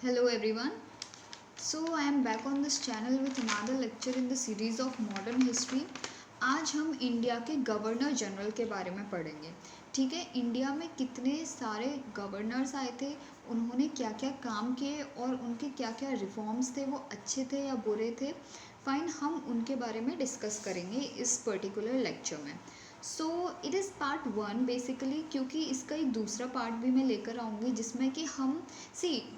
Hello everyone. So I am back on this channel with another lecture in the series of modern history. आज हम India के governor general के बारे में पढ़ेंगे. ठीक है, इंडिया में कितने सारे गवर्नर्स आए थे, उन्होंने क्या क्या काम किए और उनके क्या क्या रिफॉर्म्स थे, वो अच्छे थे या बुरे थे. फाइन, हम उनके बारे में डिस्कस करेंगे इस पर्टिकुलर लेक्चर में. So it is part 1 basically, क्योंकि इसका एक दूसरा पार्ट भी मैं लेकर आऊँगी जिसमें कि हम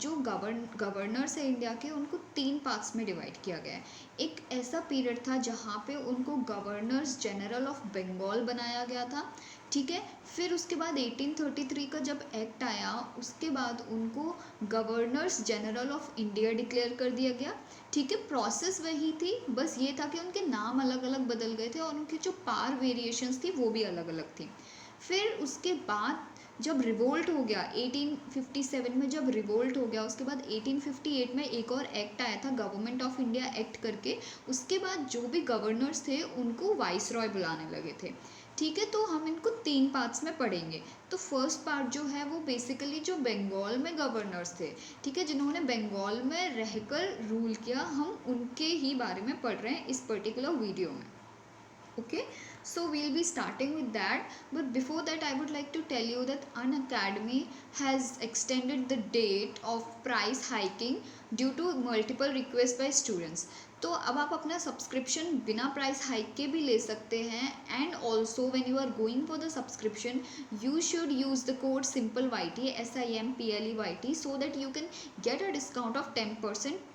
जो गवर्नर्स है इंडिया के, उनको 3 पार्ट्स में डिवाइड किया गया है. एक ऐसा पीरियड था जहाँ पे उनको गवर्नर्स जनरल ऑफ बंगाल बनाया गया था. ठीक है, फिर उसके बाद 1833 का जब एक्ट आया, उसके बाद उनको governors general of India declare कर दिया गया. ठीक है, प्रोसेस वही थी, बस ये था कि उनके नाम अलग अलग बदल गए थे और उनकी जो पावर वेरिएशंस थी वो भी अलग अलग थी. फिर उसके बाद जब रिवोल्ट हो गया 1857 में, जब रिवोल्ट हो गया उसके बाद 1858 में एक और एक्ट आया था, गवर्नमेंट ऑफ इंडिया एक्ट करके. उसके बाद जो भी गवर्नर्स थे उनको वाइस रॉय बुलाने लगे थे. ठीक है, तो हम इनको 3 पार्ट्स में पढ़ेंगे. तो फर्स्ट पार्ट जो है वो बेसिकली जो बंगाल में गवर्नर्स थे, ठीक है, जिन्होंने बंगाल में रहकर रूल किया, हम उनके ही बारे में पढ़ रहे हैं इस पर्टिकुलर वीडियो में. Okay, so we'll be starting with that, but before that I would like to tell you that Unacademy has extended the date of price hiking due to multiple requests by students. तो अब आप अपना subscription बिना price hike के भी ले सकते हैं. And also when you are going for the subscription you should use the code SIMPLEYT SIMPLEYT so that you can get a discount of 10%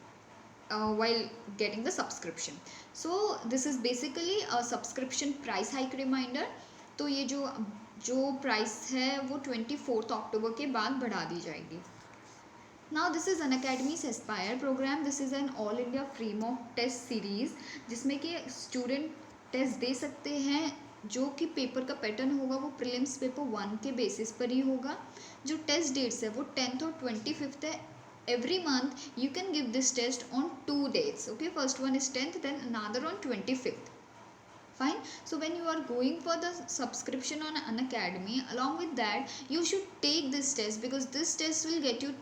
while getting the subscription. So this is basically a subscription price hike reminder. तो ये जो price है वो 24 अक्टूबर के बाद बढ़ा दी जाएगी. Now this is Unacademy's Aspire program. This is an all India free mock test series जिसमें कि स्टूडेंट टेस्ट दे सकते हैं. जो कि पेपर का पैटर्न होगा वो प्रीलिम्स पेपर 1 के बेसिस पर ही होगा. जो टेस्ट डेट्स है वो 10th और 25th है. Every month you can give this test on 2 dates. Okay, first one is 10th, then another on 25th. Fine. So when you are going for the subscription on Unacademy, along with that you should take this test, because this test will get you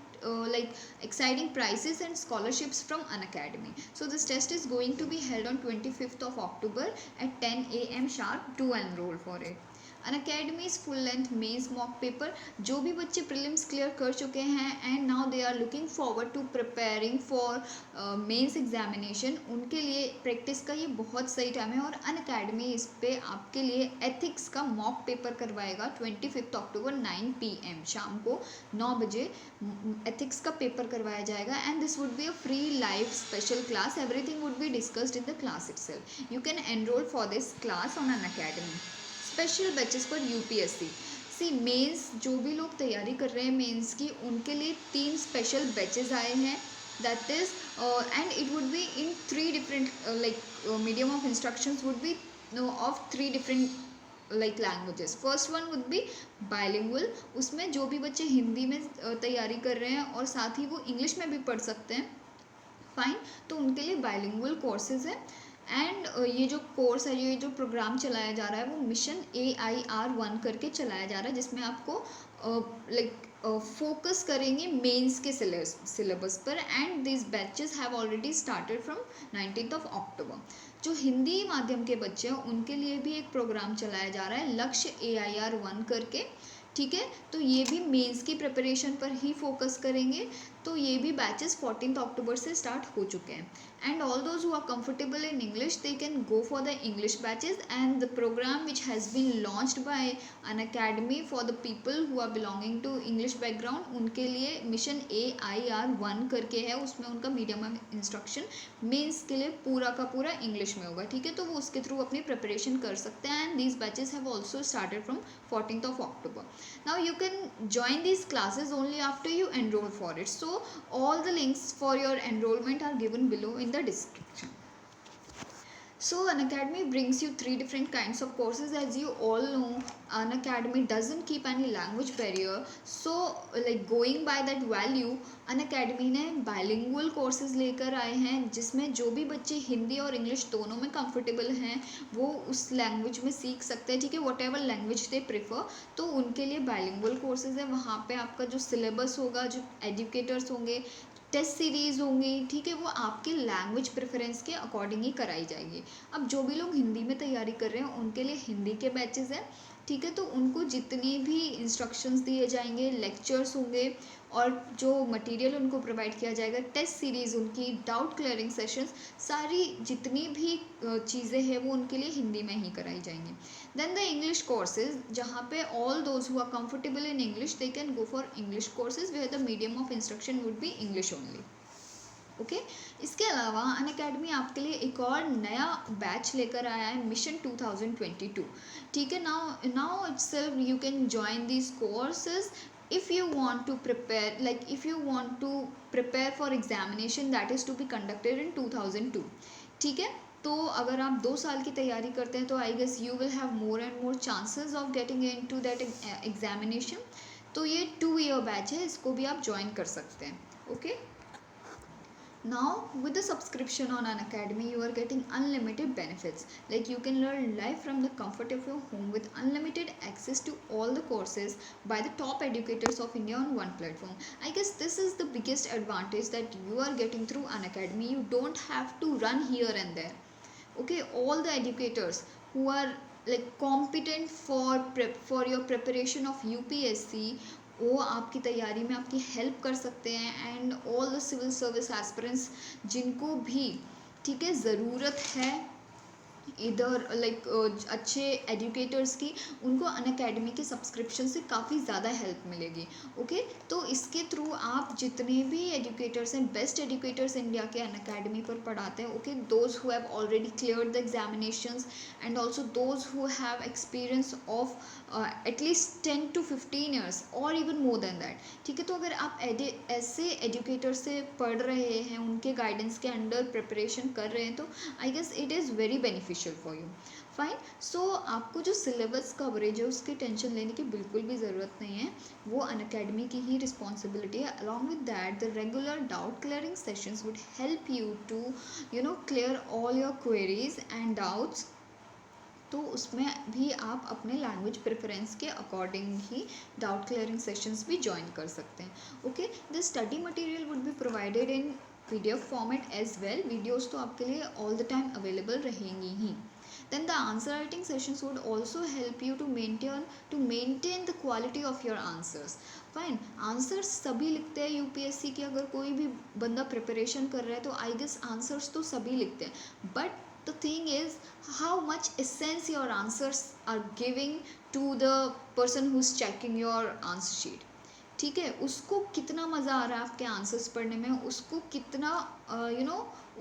like exciting prizes and scholarships from Unacademy. So this test is going to be held on 25th of October at 10 AM sharp. Do enroll for it. Unacademy's full length mains mock paper, जो भी बच्चे prelims clear कर चुके हैं and now they are looking forward to preparing for mains examination, उनके लिए practice का ये बहुत सही टाइम है. और अनअकैडमी इस पे आपके लिए एथिक्स का मॉक पेपर करवाएगा 25 अक्टूबर 9 PM शाम को 9 बजे एथिक्स का पेपर करवाया जाएगा. And this would be a free live special class. Everything would be discussed in the class itself. You can enrol for this class on Unacademy. Special batches for UPSC. सी mains, जो भी लोग तैयारी कर रहे हैं मेंस की, उनके लिए 3 स्पेशल बैचेस आए हैं. That is and it would be in 3 different like medium of instructions would be of 3 different like languages. First one would be bilingual. उसमें जो भी बच्चे हिंदी में तैयारी कर रहे हैं और साथ ही वो इंग्लिश में भी पढ़ सकते हैं, फाइन, तो उनके लिए बायलिंगुअल कोर्सेज है. एंड ये जो कोर्स है, ये जो प्रोग्राम चलाया जा रहा है वो मिशन AIR-1 करके चलाया जा रहा है, जिसमें आपको लाइक फोकस करेंगे मेंस के सिलेबस पर. And this batches have already started from 19th अक्टूबर. जो हिंदी माध्यम के बच्चे हैं उनके लिए भी एक प्रोग्राम चलाया जा रहा है, लक्ष्य AIR-1 करके. ठीक है, तो ये भी मेंस की प्रिपरेशन पर ही फोकस करेंगे. तो ये भी बैचेस 14 अक्टूबर से स्टार्ट हो चुके हैं. And all those who are comfortable in English they can go for the English batches. And the program which has been launched by Unacademy for the people who are belonging to English background, उनके लिए mission AIR-1 करके है. उसमें उनका medium of instruction mains के लिए पूरा का पूरा इंग्लिश में होगा. ठीक है, तो वो उसके थ्रू अपनी प्रिपरेशन कर सकते हैं. And these batches have also started from 14th October. Now you can join these classes only after you enroll for it. So all the links for your enrollment are given below in the description. So Unacademy brings you 3 different kinds of courses. As you all know, Unacademy doesn't keep any language barrier. So like going by that value, Unacademy ने bilingual courses लेकर आए हैं, जिसमें जो भी बच्चे हिंदी और English दोनों में कंफर्टेबल हैं वो उस लैंग्वेज में सीख सकते हैं. ठीक है, what ever language they prefer. तो उनके लिए bilingual courses है. वहाँ पे आपका जो सिलेबस होगा, जो एजुकेटर्स होंगे, टेस्ट सीरीज़ होंगी, ठीक है, वो आपके लैंग्वेज प्रेफरेंस के अकॉर्डिंग ही कराई जाएगी। अब जो भी लोग हिंदी में तैयारी कर रहे हैं उनके लिए हिंदी के बैचेज़ हैं, ठीक है, तो उनको जितनी भी इंस्ट्रक्शंस दिए जाएंगे, लेक्चर्स होंगे और जो मटेरियल उनको प्रोवाइड किया जाएगा, टेस्ट सीरीज़ उनकी, डाउट क्लियरिंग सेशंस, सारी जितनी भी चीज़ें हैं वो उनके लिए हिंदी में ही कराई जाएंगी। देन द इंग्लिश कोर्सेज, जहाँ पे all those who are comfortable in English they can go for English courses where the medium of instruction would be English only. Okay, इसके अलावा अनअकैडमी आपके लिए एक और नया बैच लेकर आया है, मिशन 2022, ठीक है। Now itself you can join these courses if you want to prepare, like if you want to prepare for examination that is to be conducted in 2002, ठीक है। तो अगर आप 2 साल की तैयारी करते हैं तो I guess you will have more and more chances of getting in to that examination. तो ये 2 ईयर बैच है, इसको भी आप ज्वाइन कर सकते हैं। Okay, now with the subscription on Unacademy you are getting unlimited benefits, like you can learn live from the comfort of your home with unlimited access to all the courses by the top educators of India on one platform. I guess this is the biggest advantage that you are getting through Unacademy. You don't have to run here and there. Okay, all the educators who are like competent for your preparation of UPSC, वो आपकी तैयारी में आपकी help कर सकते हैं। And all the civil service aspirants जिनको भी, ठीक है, ज़रूरत है इधर लाइक अच्छे एजुकेटर्स की, उनको अनअकैडमी के सब्सक्रिप्शन से काफ़ी ज़्यादा हेल्प मिलेगी। ओके, तो इसके थ्रू आप जितने भी एजुकेटर्स हैं, बेस्ट एजुकेटर्स इंडिया के अनअकैडमी पर पढ़ाते हैं। Okay, those who have already cleared the examinations and also those who have experience of at least 10 to 15 years और इवन मोर देन दैट, ठीक है। तो अगर आप ऐसे एजुकेटर से पढ़ रहे हैं, उनके गाइडेंस के अंडर प्रिपरेशन कर रहे हैं, तो I guess it is very beneficial for you. Fine, so आपको जो सिलेबस कवरेज है उसकी टेंशन लेने की बिल्कुल भी ज़रूरत नहीं है, वो अनअकैडमी की ही रिस्पॉन्सिबिलिटी है। Along with that the regular doubt clearing sessions would help you to clear all your queries and doubts. तो उसमें भी आप अपने लैंग्वेज प्रेफरेंस के अकॉर्डिंग ही डाउट क्लियरिंग सेशंस भी ज्वाइन कर सकते हैं। Okay, the study material would be provided in PDF format as well. Videos तो आपके लिए ऑल द टाइम अवेलेबल रहेंगी ही। Then the answer writing sessions would also help you to maintain the quality of your answers. Fine, answers सभी लिखते हैं UPSC की, अगर कोई भी बंदा प्रिपरेशन कर रहा है तो आई गेस आंसर्स तो सभी लिखते हैं, but the thing is how much essence your answers are giving to the person who's checking your answer sheet, ठीक है। उसको कितना मज़ा आ रहा है आपके आंसर्स पढ़ने में, उसको कितना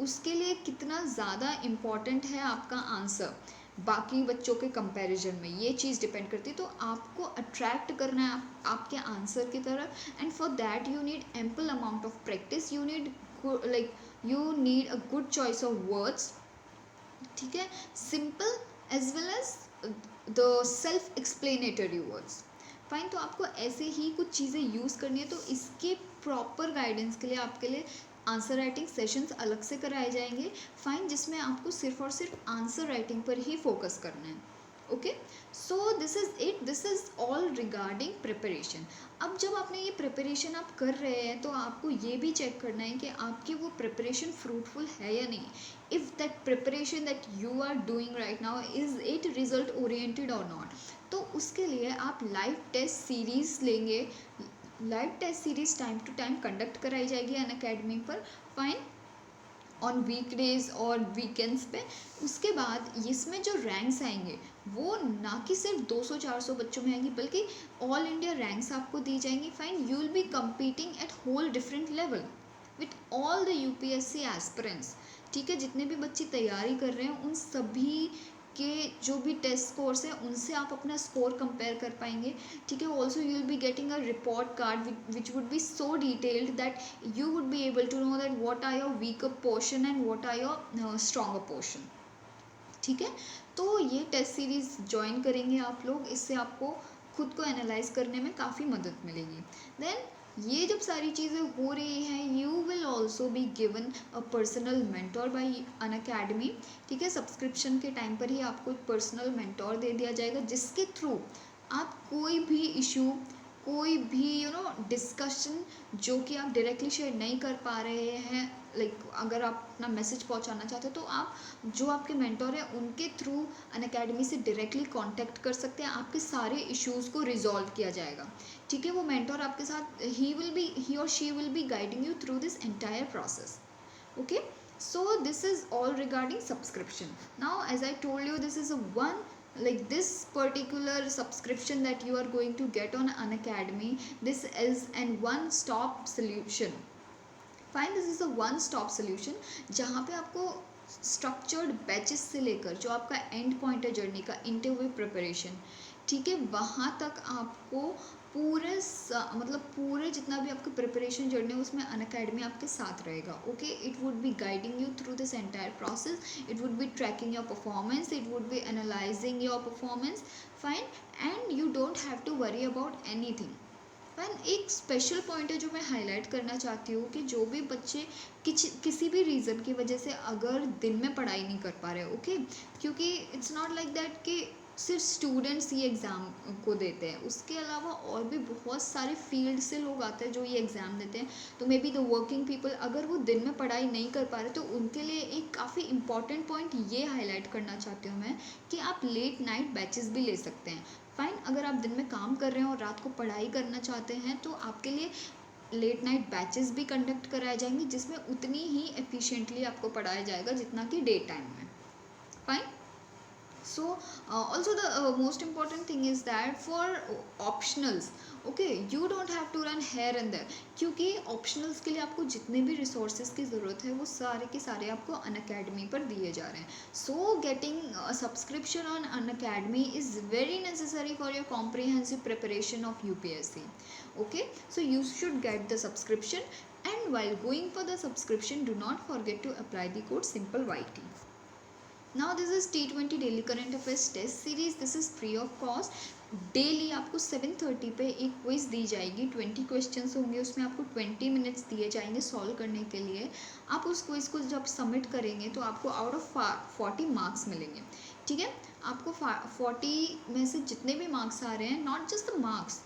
उसके लिए कितना ज़्यादा इम्पॉर्टेंट है आपका आंसर बाकी बच्चों के कंपैरिजन में, ये चीज़ डिपेंड करती है। तो आपको अट्रैक्ट करना है आपके आंसर की तरफ, and for that you need ample amount of practice, you need a good choice of words, ठीक है, simple as well as the self explanatory words. Fine, तो आपको ऐसे ही कुछ चीज़ें यूज़ करनी है। तो इसके प्रॉपर गाइडेंस के लिए आपके लिए आंसर राइटिंग सेशंस अलग से कराए जाएंगे। फाइन, जिसमें आपको सिर्फ और सिर्फ आंसर राइटिंग पर ही फोकस करना है। Okay, so this is it, this is all regarding preparation. अब जब आपने ये प्रिपरेशन आप कर रहे हैं तो आपको ये भी चेक करना है कि आपकी वो प्रिपरेशन फ्रूटफुल है या नहीं। If that preparation that you are doing right now is it result oriented और नॉट, तो उसके लिए आप लाइव टेस्ट सीरीज़ लेंगे। Live test series time to time conduct कराई जाएगी अनअकैडमी पर, फाइन, ऑन वीकडेज और वीकेंड्स पे। उसके बाद इसमें जो रैंक्स आएंगे वो ना कि सिर्फ 200-400 बच्चों में आएंगी, बल्कि ऑल इंडिया रैंक्स आपको दी जाएंगी। Fine, you will be competing at whole different level with all the UPSC aspirants, ठीक है। जितने भी बच्चे तैयारी कर रहे हैं उन सभी के जो भी टेस्ट स्कोर्स हैं उनसे आप अपना स्कोर कंपेयर कर पाएंगे, ठीक है। Also you will be getting a report card which would be so detailed that you would be able to know that what are your weaker portion and what are your stronger portion, ठीक है। तो ये test series join करेंगे आप लोग, इससे आपको खुद को एनालाइज करने में काफ़ी मदद मिलेगी। देन ये जब सारी चीज़ें हो रही हैं, you will also be given a personal mentor bye Unacademy, ठीक है। सब्सक्रिप्शन के टाइम पर ही आपको एक पर्सनल मेंटोर दे दिया जाएगा, जिसके थ्रू आप कोई भी इशू, कोई भी डिस्कशन जो कि आप डायरेक्टली शेयर नहीं कर पा रहे हैं, लाइक अगर आप अपना मैसेज पहुंचाना चाहते हो तो आप जो आपके मेंटोर है उनके थ्रू अनअकैडमी से डायरेक्टली कांटेक्ट कर सकते हैं, आपके सारे इश्यूज़ को रिजॉल्व किया जाएगा। ठीक है, वो मेंटोर आपके साथ ही और she will be guiding you through this entire process. Okay, so this is all regarding subscription. Now as I told you, this is a one, like this particular subscription that you are going to get on Unacademy, this is an one stop solution. Fine, this is a one stop solution जहाँ पे आपको structured batches से लेकर जो आपका and point है journey का, interview preparation, ठीक है, वहाँ तक आपको पूरे मतलब पूरे जितना भी आपका प्रिपरेशन जर्नी है उसमें अनअकैडमी आपके साथ रहेगा। Okay, it would be guiding you through this entire process, it would be tracking your performance, it would be analysing your performance. Fine, and you don't have to worry about anything. Fine, एक special point है जो मैं highlight करना चाहती हूँ कि जो भी बच्चे किसी भी रीज़न की वजह से अगर दिन में पढ़ाई नहीं कर पा रहे, ओके, क्योंकि इट्स नॉट लाइक दैट कि सिर्फ स्टूडेंट्स ही एग्ज़ाम को देते हैं, उसके अलावा और भी बहुत सारे फील्ड से लोग आते हैं जो ये एग्ज़ाम देते हैं। तो may be the working people, अगर वो दिन में पढ़ाई नहीं कर पा रहे तो उनके लिए एक काफ़ी इंपॉर्टेंट पॉइंट ये हाईलाइट करना चाहती हूँ मैं कि आप लेट नाइट बैचेस भी ले सकते हैं। फाइन, अगर आप दिन में काम कर रहे हैं और रात को पढ़ाई करना चाहते हैं तो आपके लिए लेट नाइट बैचेस भी कंडक्ट कराए जाएंगे जिसमें उतनी ही एफिशिएंटली आपको पढ़ाया जाएगा जितना कि डे टाइम में। Fine, so also the most important thing is that for optionals, okay, you don't have to run here and there, क्योंकि optionals के लिए आपको जितने भी resources की ज़रूरत है वो सारे के सारे आपको Unacademy पर दिए जा रहे हैं। So getting a subscription on Unacademy is very necessary for your comprehensive preparation of UPSC. Okay, so you should get the subscription, and while going for the subscription do not forget to apply the code SIMPLEYT. Now this is T20 daily current affairs test series, this is free of cost. Daily आपको 7:30 पे एक quiz दी जाएगी, 20 questions होंगे, उसमें आपको 20 minutes दिए जाएंगे solve करने के लिए। आप उस क्विज को जब सबमिट करेंगे तो आपको आउट ऑफ 40 मार्क्स मिलेंगे। ठीक है, आपको 40 में से जितने भी मार्क्स आ रहे हैं, not just the marks,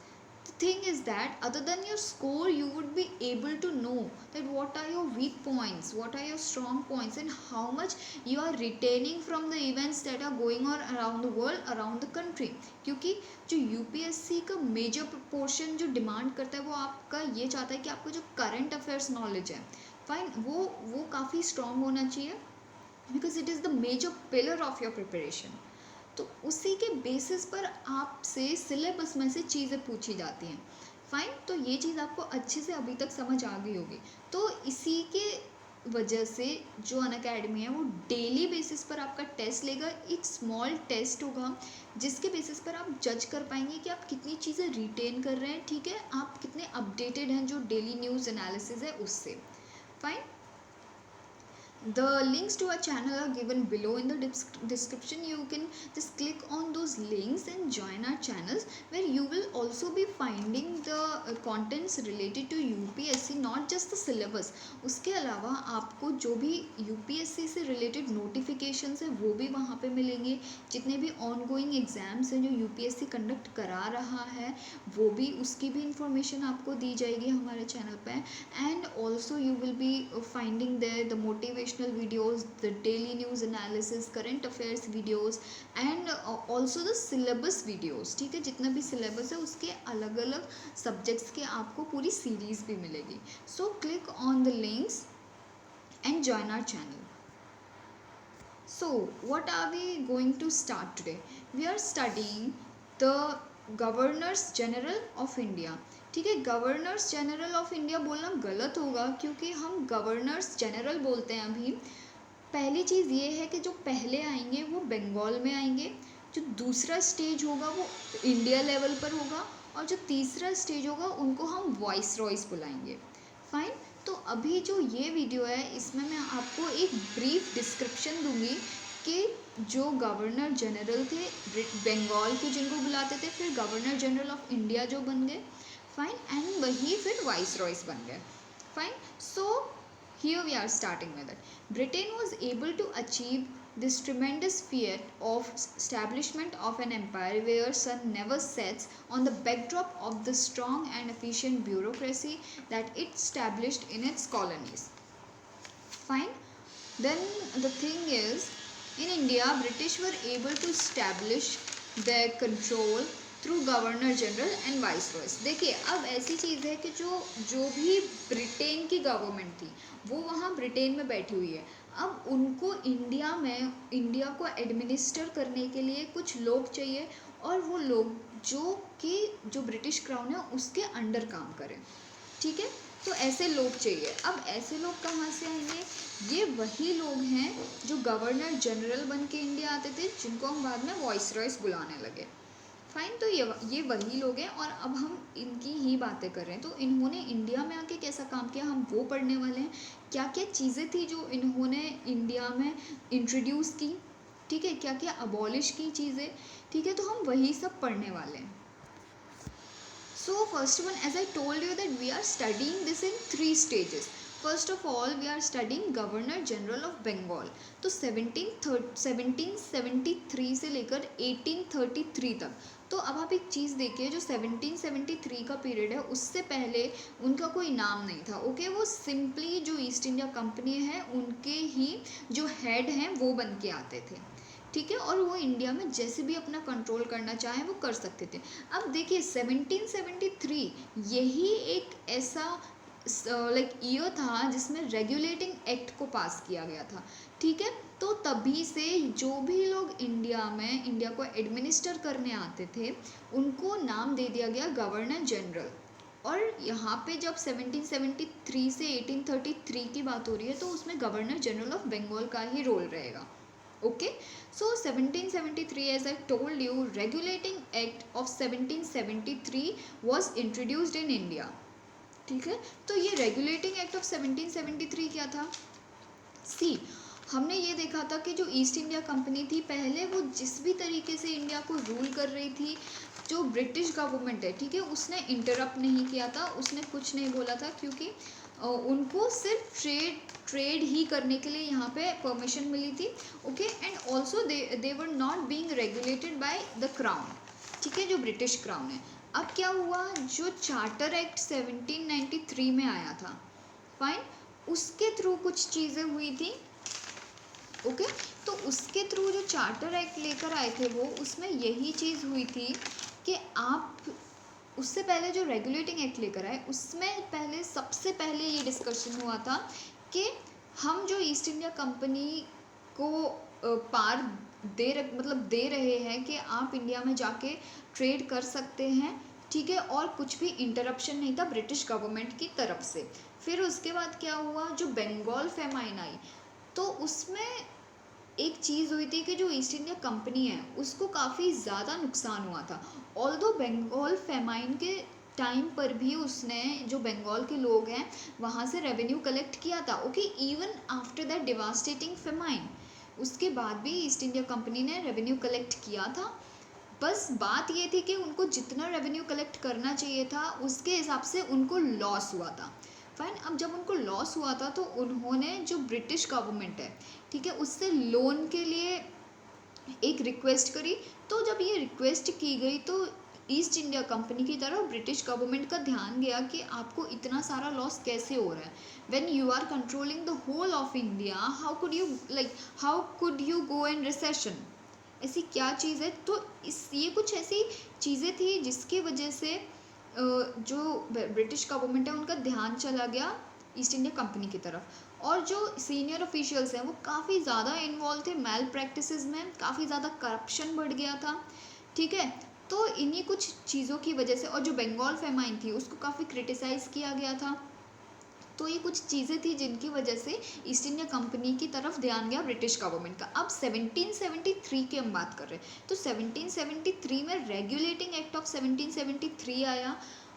the thing is that other than your score you would be able to know that what are your weak points, what are your strong points, and how much you are retaining from the events that are going on around the world, around the country। क्योंकि जो UPSC का major portion जो demand करता है वो आपका ये चाहता है कि आपका जो करंट अफेयर्स नॉलेज है, फाइन, वो काफ़ी स्ट्रॉन्ग होना चाहिए, because it is the major pillar of your preparation. तो उसी के बेसिस पर आपसे सिलेबस में से चीज़ें पूछी जाती हैं। फाइन, तो ये चीज़ आपको अच्छे से अभी तक समझ आ गई होगी। तो इसी के वजह से जो अनअकैडमी है वो डेली बेसिस पर आपका टेस्ट लेगा, एक स्मॉल टेस्ट होगा जिसके बेसिस पर आप जज कर पाएंगे कि आप कितनी चीज़ें रिटेन कर रहे हैं। ठीक है, आप कितने अपडेटेड हैं जो डेली न्यूज़ एनालिसिस है उससे। Fine, the links to our channel are given below in the description. You can just click on those links and join our channels, where you will also be finding the contents related to UPSC, not just the syllabus। उसके अलावा आपको जो भी UPSC से related notifications है वो भी वहाँ पे मिलेंगे, जितने भी ongoing exams हैं जो UPSC conduct करा रहा है वो भी, उसकी भी information आपको दी जाएगी हमारे चैनल पे। and also you will be finding there the motivational videos, the daily news analysis, current affairs videos, and also the syllabus videos। ठीक है, जितना भी syllabus है उसके अलग अलग subjects के आपको पूरी series भी मिलेगी। So click on the links and join our channel। So what are we going to start today? We are studying the governors general of India. ठीक है, गवर्नर्स जनरल ऑफ इंडिया बोलना गलत होगा क्योंकि हम गवर्नर्स जनरल बोलते हैं अभी। पहली चीज़ ये है कि जो पहले आएंगे वो बंगाल में आएंगे, जो दूसरा स्टेज होगा वो इंडिया लेवल पर होगा, और जो तीसरा स्टेज होगा उनको हम वॉइस रॉयस बुलाएंगे। फाइन, तो अभी जो ये वीडियो है इसमें मैं आपको एक ब्रीफ डिस्क्रिप्शन दूंगी कि जो गवर्नर जनरल थे बंगाल के जिनको बुलाते थे, फिर गवर्नर जनरल ऑफ इंडिया जो बन गए, फाइन, एंड वही फिर वाइस रॉयस बन गए। Fine, so here we are starting with it. Britain was able to achieve this tremendous feat of establishment of an empire where sun never sets on the backdrop of the strong and efficient bureaucracy that it established in its colonies. Fine. Then the thing is, in India, British were able to establish their control through governor general and viceroys. देखिए, अब ऐसी चीज़ है कि जो भी Britain की government थी वो वहाँ ब्रिटेन में बैठी हुई है. अब उनको इंडिया को एडमिनिस्टर करने के लिए कुछ लोग चाहिए, और वो लोग जो ब्रिटिश क्राउन है उसके अंडर काम करें. ठीक है, तो ऐसे लोग चाहिए. अब ऐसे लोग कहाँ से आएंगे? ये वही लोग हैं जो गवर्नर जनरल बन के इंडिया आते थे, जिनको हम बाद में वॉइसरॉयस बुलाने लगे. फाइन. तो ये वही लोग हैं, और अब हम इनकी ही बातें कर रहे हैं. तो इन्होंने इंडिया में आके कैसा काम किया, हम वो पढ़ने वाले हैं. क्या क्या चीज़ें थी जो इन्होंने इंडिया में इंट्रोड्यूस की, ठीक है, क्या क्या अबॉलिश की चीज़ें, ठीक है, तो हम वही सब पढ़ने वाले हैं. So first one, as I told you that we are studying this in 3 stages. First of all, we are studying Governor General of Bengal. तो 1773 से लेकर 1833 तक. तो अब आप एक चीज़ देखिए, जो 1773 का पीरियड है उससे पहले उनका कोई नाम नहीं था. ओके, वो सिंपली जो ईस्ट इंडिया कंपनी है उनके ही जो हेड हैं वो बन के आते थे. ठीक है, और वो इंडिया में जैसे भी अपना कंट्रोल करना चाहें वो कर सकते थे. अब देखिए 1773 यही एक ऐसा ईयर था जिसमें रेगुलेटिंग एक्ट को पास किया गया था. ठीक है, तो तभी से जो भी लोग इंडिया को एडमिनिस्टर करने आते थे उनको नाम दे दिया गया गवर्नर जनरल. और यहाँ पे जब 1773 से 1833 की बात हो रही है तो उसमें गवर्नर जनरल ऑफ बंगाल का ही रोल रहेगा. Okay, so 1773, as I told you, regulating act of 1773 was introduced in India. ठीक है, तो ये regulating act of 1773 क्या था? See, हमने ये देखा था कि जो ईस्ट इंडिया कंपनी थी पहले वो जिस भी तरीके से इंडिया को रूल कर रही थी, जो ब्रिटिश गवर्नमेंट है, ठीक है, उसने इंटरप्ट नहीं किया था, उसने कुछ नहीं बोला था, क्योंकि उनको सिर्फ ट्रेड ही करने के लिए यहाँ पे परमिशन मिली थी. Okay, and also they were not being regulated by the crown. ठीक है, जो ब्रिटिश क्राउन है. अब क्या हुआ, जो चार्टर एक्ट 1793 में आया था, फाइन, उसके थ्रू कुछ चीज़ें हुई थी. ओके, तो उसके थ्रू जो चार्टर एक्ट लेकर आए थे वो, उसमें यही चीज़ हुई थी कि आप उससे पहले जो रेगुलेटिंग एक्ट लेकर आए उसमें सबसे पहले ये डिस्कशन हुआ था कि हम जो ईस्ट इंडिया कंपनी को पार दे रहे हैं कि आप इंडिया में जाके ट्रेड कर सकते हैं. ठीक है, और कुछ भी इंटरप्शन नहीं था ब्रिटिश गवर्नमेंट की तरफ से. फिर उसके बाद क्या हुआ, जो बंगाल फेमाइन आई तो उसमें एक चीज़ हुई थी कि जो ईस्ट इंडिया कंपनी है उसको काफ़ी ज़्यादा नुकसान हुआ था. ऑल्दो बंगाल फेमाइन के टाइम पर भी उसने, जो बंगाल के लोग हैं वहाँ से रेवेन्यू कलेक्ट किया था. Okay, even after that devastating famine, उसके बाद भी ईस्ट इंडिया कंपनी ने रेवेन्यू कलेक्ट किया था. बस बात ये थी कि उनको जितना रेवेन्यू कलेक्ट करना चाहिए था उसके हिसाब से उनको लॉस हुआ था. फाइन. अब जब उनको लॉस हुआ था तो उन्होंने जो ब्रिटिश गवर्नमेंट है, ठीक है, उससे लोन के लिए एक रिक्वेस्ट करी. तो जब ये रिक्वेस्ट की गई तो ईस्ट इंडिया कंपनी की तरफ ब्रिटिश गवर्नमेंट का ध्यान गया कि आपको इतना सारा लॉस कैसे हो रहा है. When you are controlling the whole of India, how could you go in recession. ऐसी क्या चीज़ है. तो ये कुछ ऐसी चीज़ें थी जिसकी वजह से जो ब्रिटिश गवर्नमेंट है उनका ध्यान चला गया ईस्ट इंडिया कंपनी की तरफ. और जो सीनियर ऑफिशियल्स हैं वो काफ़ी ज़्यादा इन्वॉल्व थे मैल प्रैक्टिसेस में, काफ़ी ज़्यादा करप्शन बढ़ गया था. ठीक है, तो इन्हीं कुछ चीज़ों की वजह से, और जो बंगाल फेमाइन थी उसको काफ़ी क्रिटिसाइज़ किया गया था. तो ये कुछ चीज़ें थी जिनकी वजह से ईस्ट इंडिया कंपनी की तरफ ध्यान गया ब्रिटिश गवर्नमेंट का. अब 1773 की हम बात कर रहे हैं, तो 1773 में रेगुलेटिंग एक्ट ऑफ 1773 आया.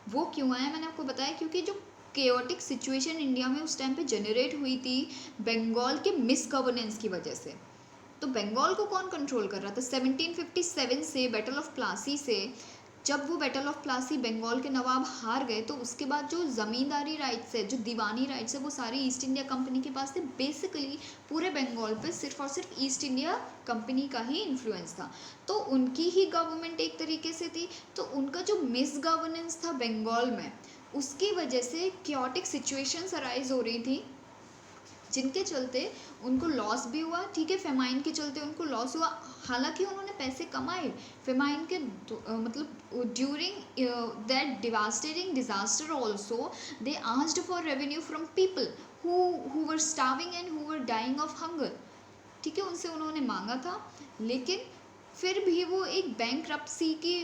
वो क्यों आया मैंने आपको बताया, क्योंकि जो केओटिक सिचुएशन इंडिया में उस टाइम पे जनरेट हुई थी बंगाल के मिस गवर्नेंस की वजह से. तो बंगाल को कौन कंट्रोल कर रहा था 1757 से, बैटल ऑफ प्लासी से जब वो बैटल ऑफ प्लासी बंगाल के नवाब हार गए तो उसके बाद जो ज़मींदारी राइट्स है, जो दीवानी राइट्स है, वो सारी ईस्ट इंडिया कंपनी के पास थे। बेसिकली पूरे बंगाल पे सिर्फ और सिर्फ ईस्ट इंडिया कंपनी का ही इन्फ्लुएंस था, तो उनकी ही गवर्नमेंट एक तरीके से थी। तो उनका जो मिस गवर्नेंस था बंगाल में, उसकी वजह से क्योटिक सिचुएशंस अराइज हो रही थी, जिनके चलते उनको लॉस भी हुआ। ठीक है, फेमाइन के चलते उनको लॉस हुआ, हालांकि उन्होंने पैसे कमाए फेमाइन के मतलब during that devastating disaster also they asked for revenue from people who were starving and who were dying of hunger. ठीक है, उनसे उन्होंने मांगा था, लेकिन फिर भी वो एक बैंकरप्सी की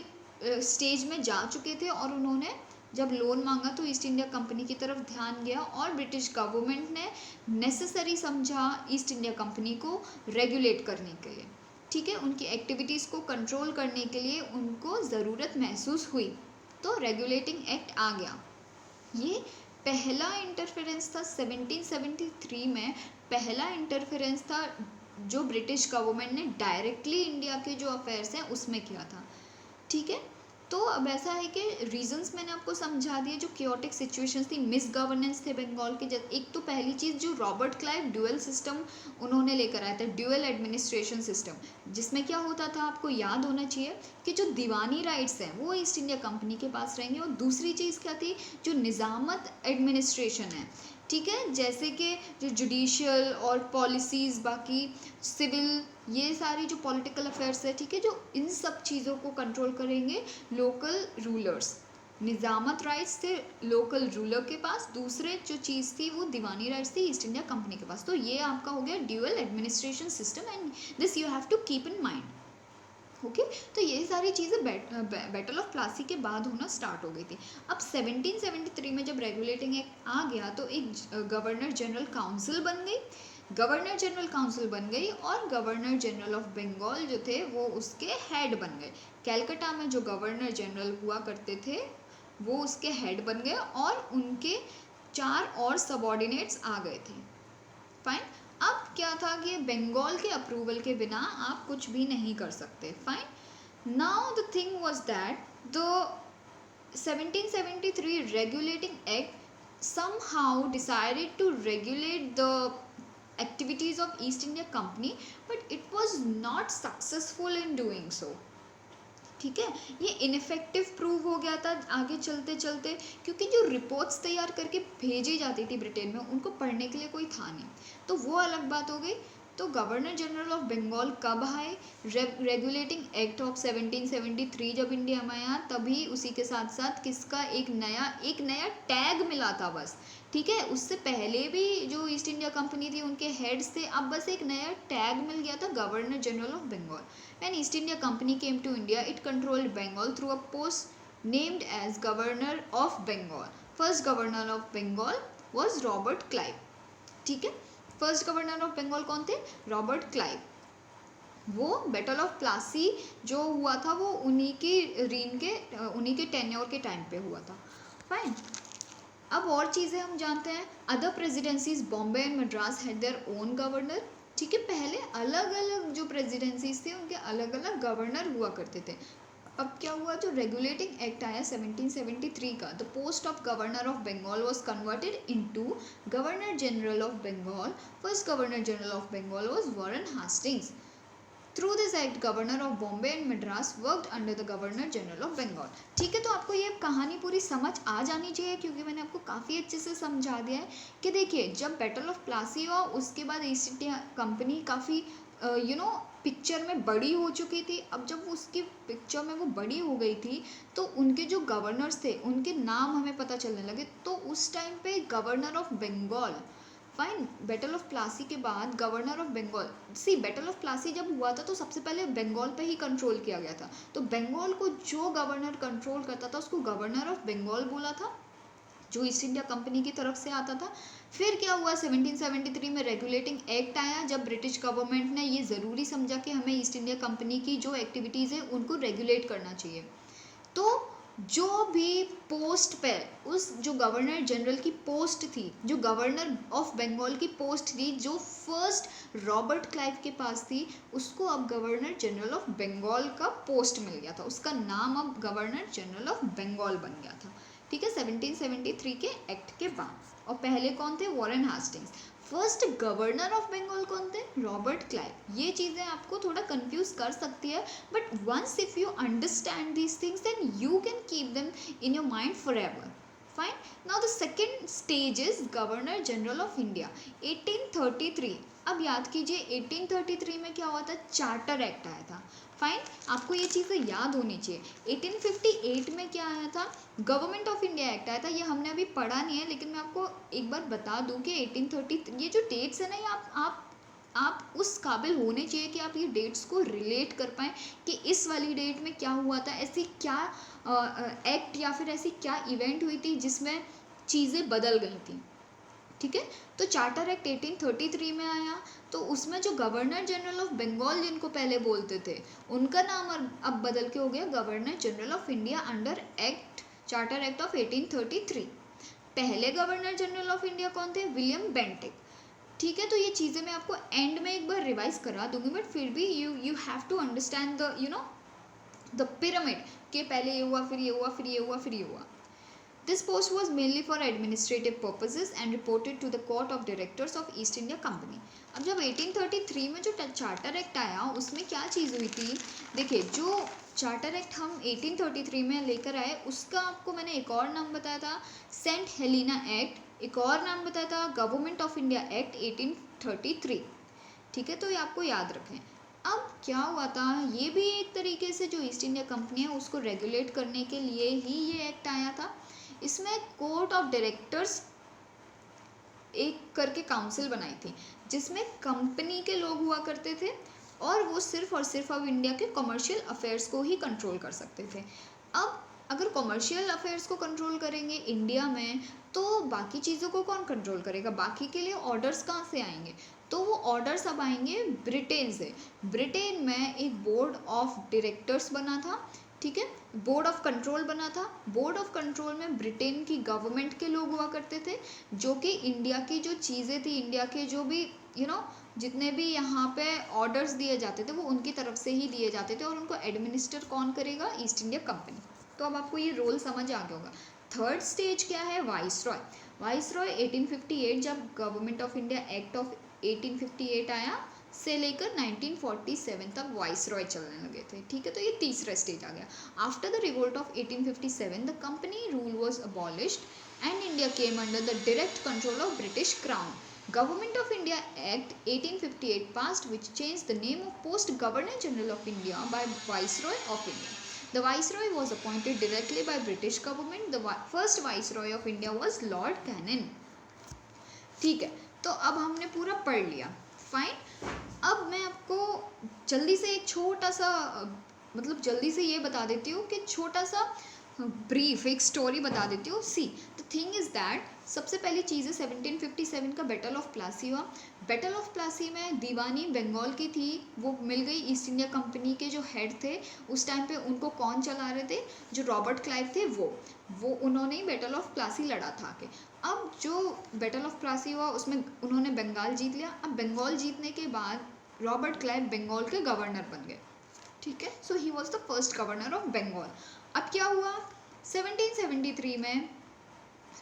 स्टेज में जा चुके थे, और उन्होंने जब लोन मांगा तो ईस्ट इंडिया कंपनी की तरफ ध्यान गया, और ब्रिटिश गवर्नमेंट ने नेसेसरी समझा ईस्ट इंडिया कंपनी को रेगुलेट करने के लिए। ठीक है, उनकी एक्टिविटीज़ को कंट्रोल करने के लिए उनको ज़रूरत महसूस हुई, तो रेगुलेटिंग एक्ट आ गया। ये पहला इंटरफेरेंस था 1773 में, पहला इंटरफेरेंस था जो ब्रिटिश गवर्नमेंट ने डायरेक्टली इंडिया के जो अफेयर्स हैं उसमें किया था। ठीक है, तो अब ऐसा है कि रीजंस मैंने आपको समझा दिए। जो क्योटिक सिचुएशंस थी, मिस गवर्नेंस थे बंगाल के, एक तो पहली चीज़ जो रॉबर्ट क्लाइव ड्यूअल सिस्टम उन्होंने लेकर आया था, ड्यूअल एडमिनिस्ट्रेशन सिस्टम, जिसमें क्या होता था आपको याद होना चाहिए कि जो दीवानी राइट्स हैं वो ईस्ट इंडिया कंपनी के पास रहेंगे, और दूसरी चीज़ क्या थी, जो निज़ामत एडमिनिस्ट्रेशन है, ठीक है, जैसे कि जो जुडिशियल और पॉलिसीज़, बाकी सिविल, ये सारी जो पॉलिटिकल अफेयर्स है, ठीक है, जो इन सब चीज़ों को कंट्रोल करेंगे लोकल रूलर्स। निज़ामत राइट्स थे लोकल रूलर के पास, दूसरे जो चीज़ थी वो दीवानी राइट्स थी ईस्ट इंडिया कंपनी के पास। तो ये आपका हो गया dual administration system, and this you have to keep in mind. Okay, तो ये सारी चीज़ें बैटल ऑफ प्लासी के बाद होना स्टार्ट हो गई थी। अब 1773 में जब रेगुलेटिंग एक्ट आ गया तो एक गवर्नर जनरल काउंसिल बन गई, गवर्नर जनरल काउंसिल बन गई, और गवर्नर जनरल ऑफ बंगाल जो थे वो उसके हेड बन गए। कैलकाटा में जो गवर्नर जनरल हुआ करते थे वो उसके हेड बन गए, और उनके 4 और सबॉर्डिनेट्स आ गए थे। फाइन, अब क्या था कि बंगाल के अप्रूवल के बिना आप कुछ भी नहीं कर सकते। Fine, now the thing was that the 1773 regulating act somehow decided to regulate the activities of East India Company, but it was not successful in doing so. ठीक है, ये इनफेक्टिव प्रूव हो गया था आगे चलते चलते, क्योंकि जो रिपोर्ट्स तैयार करके भेजी जाती थी ब्रिटेन में, उनको पढ़ने के लिए कोई था नहीं, तो वो अलग बात हो गई। तो गवर्नर जनरल ऑफ बंगाल कब आए, रेगुलेटिंग एक्ट ऑफ 1773 जब इंडिया में आया, तभी उसी के साथ साथ किसका एक नया टैग मिला था बस। ठीक है, उससे पहले भी जो ईस्ट इंडिया कंपनी थी उनके हेड्स थे, अब बस एक नया टैग मिल गया था, governor general of Bengal. When East India Company came to India, it controlled Bengal through a post named as Governor of Bengal. First Governor of Bengal was Robert Clive. ठीक है, फर्स्ट गवर्नर ऑफ बंगाल कौन थे, Robert Clive. वो battle of Plassey जो हुआ था वो उन्हीं के टेन्योर के टाइम पे हुआ था। फाइन, अब और चीज़ें हम जानते हैं। Other presidencies Bombay and Madras had their own governor. ठीक है, पहले अलग अलग जो प्रेसिडेंसीज थे उनके अलग अलग गवर्नर हुआ करते थे। अब क्या हुआ, जो रेगुलेटिंग एक्ट आया 1773 का, the post of governor of Bengal was converted into governor general of Bengal. First governor general of Bengal was Warren Hastings. Through this act governor of Bombay and Madras worked under the governor general of Bengal. ठीक है, तो आपको ये कहानी पूरी समझ आ जानी चाहिए, क्योंकि मैंने आपको काफ़ी अच्छे से समझा दिया है कि देखिए जब बैटल ऑफ प्लासी हुआ उसके बाद ईस्ट इंडिया कंपनी काफ़ी पिक्चर में बड़ी हो चुकी थी। अब जब उसकी पिक्चर में वो बड़ी हो गई थी तो उनके जो गवर्नर्स थे उनके नाम हमें पता चलने लगे। तो उस टाइम पे governor of Bengal, fine, battle of Plassey के बाद governor of Bengal, battle of Plassey जब हुआ था तो सबसे पहले बंगाल पे ही कंट्रोल किया गया था, तो बंगाल को जो गवर्नर कंट्रोल करता था उसको गवर्नर ऑफ बंगाल बोला था, जो ईस्ट इंडिया कंपनी की तरफ से आता था। फिर क्या हुआ, 1773 में रेगुलेटिंग एक्ट आया, जब ब्रिटिश गवर्नमेंट ने ये ज़रूरी समझा कि हमें ईस्ट इंडिया कंपनी की जो एक्टिविटीज़ है उनको रेगुलेट करना चाहिए, तो जो भी पोस्ट पे उस जो गवर्नर जनरल की पोस्ट थी, जो गवर्नर ऑफ बंगाल की पोस्ट थी, जो फर्स्ट रॉबर्ट क्लाइव के पास थी, उसको अब गवर्नर जनरल ऑफ बंगाल का पोस्ट मिल गया था। उसका नाम अब गवर्नर जनरल ऑफ बंगाल बन गया था। ठीक है, 1773 के एक्ट के बाद। और पहले कौन थे? Warren Hastings. First governor of Bengal कौन थे? Robert Clive. ये चीज़ें आपको थोड़ा कंफ्यूज कर सकती है, but once if you understand these things, then you can keep them in your mind forever. Fine. Now the second stage is Governor General of India, 1833. अब याद कीजिए 1833 में क्या हुआ था? चार्टर एक्ट आया था। फाइन, आपको ये चीज़ें याद होनी चाहिए। 1858 में क्या आया था? गवर्नमेंट ऑफ इंडिया एक्ट आया था। ये हमने अभी पढ़ा नहीं है, लेकिन मैं आपको एक बार बता दूं कि 1830, ये जो डेट्स है ना, ये आप उस काबिल होने चाहिए कि आप ये डेट्स को रिलेट कर पाएँ कि इस वाली डेट में क्या हुआ था, ऐसी क्या एक्ट या फिर ऐसी क्या इवेंट हुई थी जिसमें चीज़ें बदल गई थी। ठीक है, तो चार्टर एक्ट 1833 में आया, तो उसमें जो गवर्नर जनरल ऑफ बंगाल जिनको पहले बोलते थे, उनका नाम अब बदल के हो गया governor general of India under act charter act of 1833। पहले गवर्नर जनरल ऑफ इंडिया कौन थे? William Bentinck. ठीक है, तो ये चीज़ें मैं आपको एंड में एक बार रिवाइज करा दूंगी, बट फिर भी you have to understand the pyramid कि पहले ये हुआ, फिर ये हुआ, फिर ये हुआ, फिर ये हुआ। This post was mainly for administrative purposes and reported to the court of directors of East India Company. अब जब 1833 में जो चार्टर एक्ट आया, उसमें क्या चीज़ हुई थी? देखिए, जो चार्टर एक्ट हम 1833 में लेकर आए, उसका आपको मैंने एक और नाम बताया था, सेंट हेलिना एक्ट। एक और नाम बताया था गवर्नमेंट ऑफ इंडिया एक्ट 1833। ठीक है, तो ये आपको याद रखें। अब क्या हुआ था? ये भी एक तरीके से जो ईस्ट इंडिया कंपनी है उसको रेगुलेट करने के लिए ही ये एक्ट आया था। इसमें कोर्ट ऑफ डायरेक्टर्स एक करके काउंसिल बनाई थी, जिसमें कंपनी के लोग हुआ करते थे, और वो सिर्फ और सिर्फ अब इंडिया के कमर्शियल अफेयर्स को ही कंट्रोल कर सकते थे। अब अगर कमर्शियल अफेयर्स को कंट्रोल करेंगे इंडिया में, तो बाकी चीज़ों को कौन कंट्रोल करेगा? बाकी के लिए ऑर्डर्स कहाँ से आएंगे? तो वो ऑर्डर्स अब आएंगे ब्रिटेन से। ब्रिटेन में एक बोर्ड ऑफ डायरेक्टर्स बना था। ठीक है, बोर्ड ऑफ कंट्रोल बना था। बोर्ड ऑफ कंट्रोल में ब्रिटेन की गवर्नमेंट के लोग हुआ करते थे, जो कि इंडिया की जो चीज़ें थी, इंडिया के जो भी जितने भी यहाँ पे ऑर्डर्स दिए जाते थे, वो उनकी तरफ से ही दिए जाते थे, और उनको एडमिनिस्टर कौन करेगा? East India company. तो अब आपको ये रोल समझ आ गया होगा। थर्ड स्टेज क्या है? वाइसरॉय। वाइसरॉय 1858, जब government of India act of 1858 आया से लेकर 1947 तक वाइसरॉय चलने लगे थे। ठीक है, तो ये तीसरा स्टेज आ गया। After the revolt of 1857 the company rule was abolished and India came under the direct control of British crown. Government of India Act 1858 passed, which changed the name of Post Governor General of India by Viceroy of India. The Viceroy was appointed directly by British government. The first Viceroy of India was Lord Canning. ठीक है, तो अब हमने पूरा पढ़ लिया। Fine, अब मैं आपको जल्दी से एक छोटा सा मतलब जल्दी से ये बता देती हूँ कि छोटा सा ब्रीफ एक स्टोरी बता देती हूँ। See the thing is that, सबसे पहली चीज़ है 1757 का बैटल ऑफ प्लासी हुआ। बैटल ऑफ प्लासी में दीवानी बंगाल की थी, वो मिल गई ईस्ट इंडिया कंपनी के जो हेड थे उस टाइम पे। उनको कौन चला रहे थे? जो रॉबर्ट क्लाइव थे, वो उन्होंने ही बैटल ऑफ प्लासी लड़ा था के। अब जो बैटल ऑफ प्लासी हुआ उसमें उन्होंने बंगाल जीत लिया। अब बंगाल जीतने के बाद रॉबर्ट क्लाइव बंगाल के गवर्नर बन गए। ठीक है, so he was the first governor of Bengal. अब क्या हुआ? 1773 में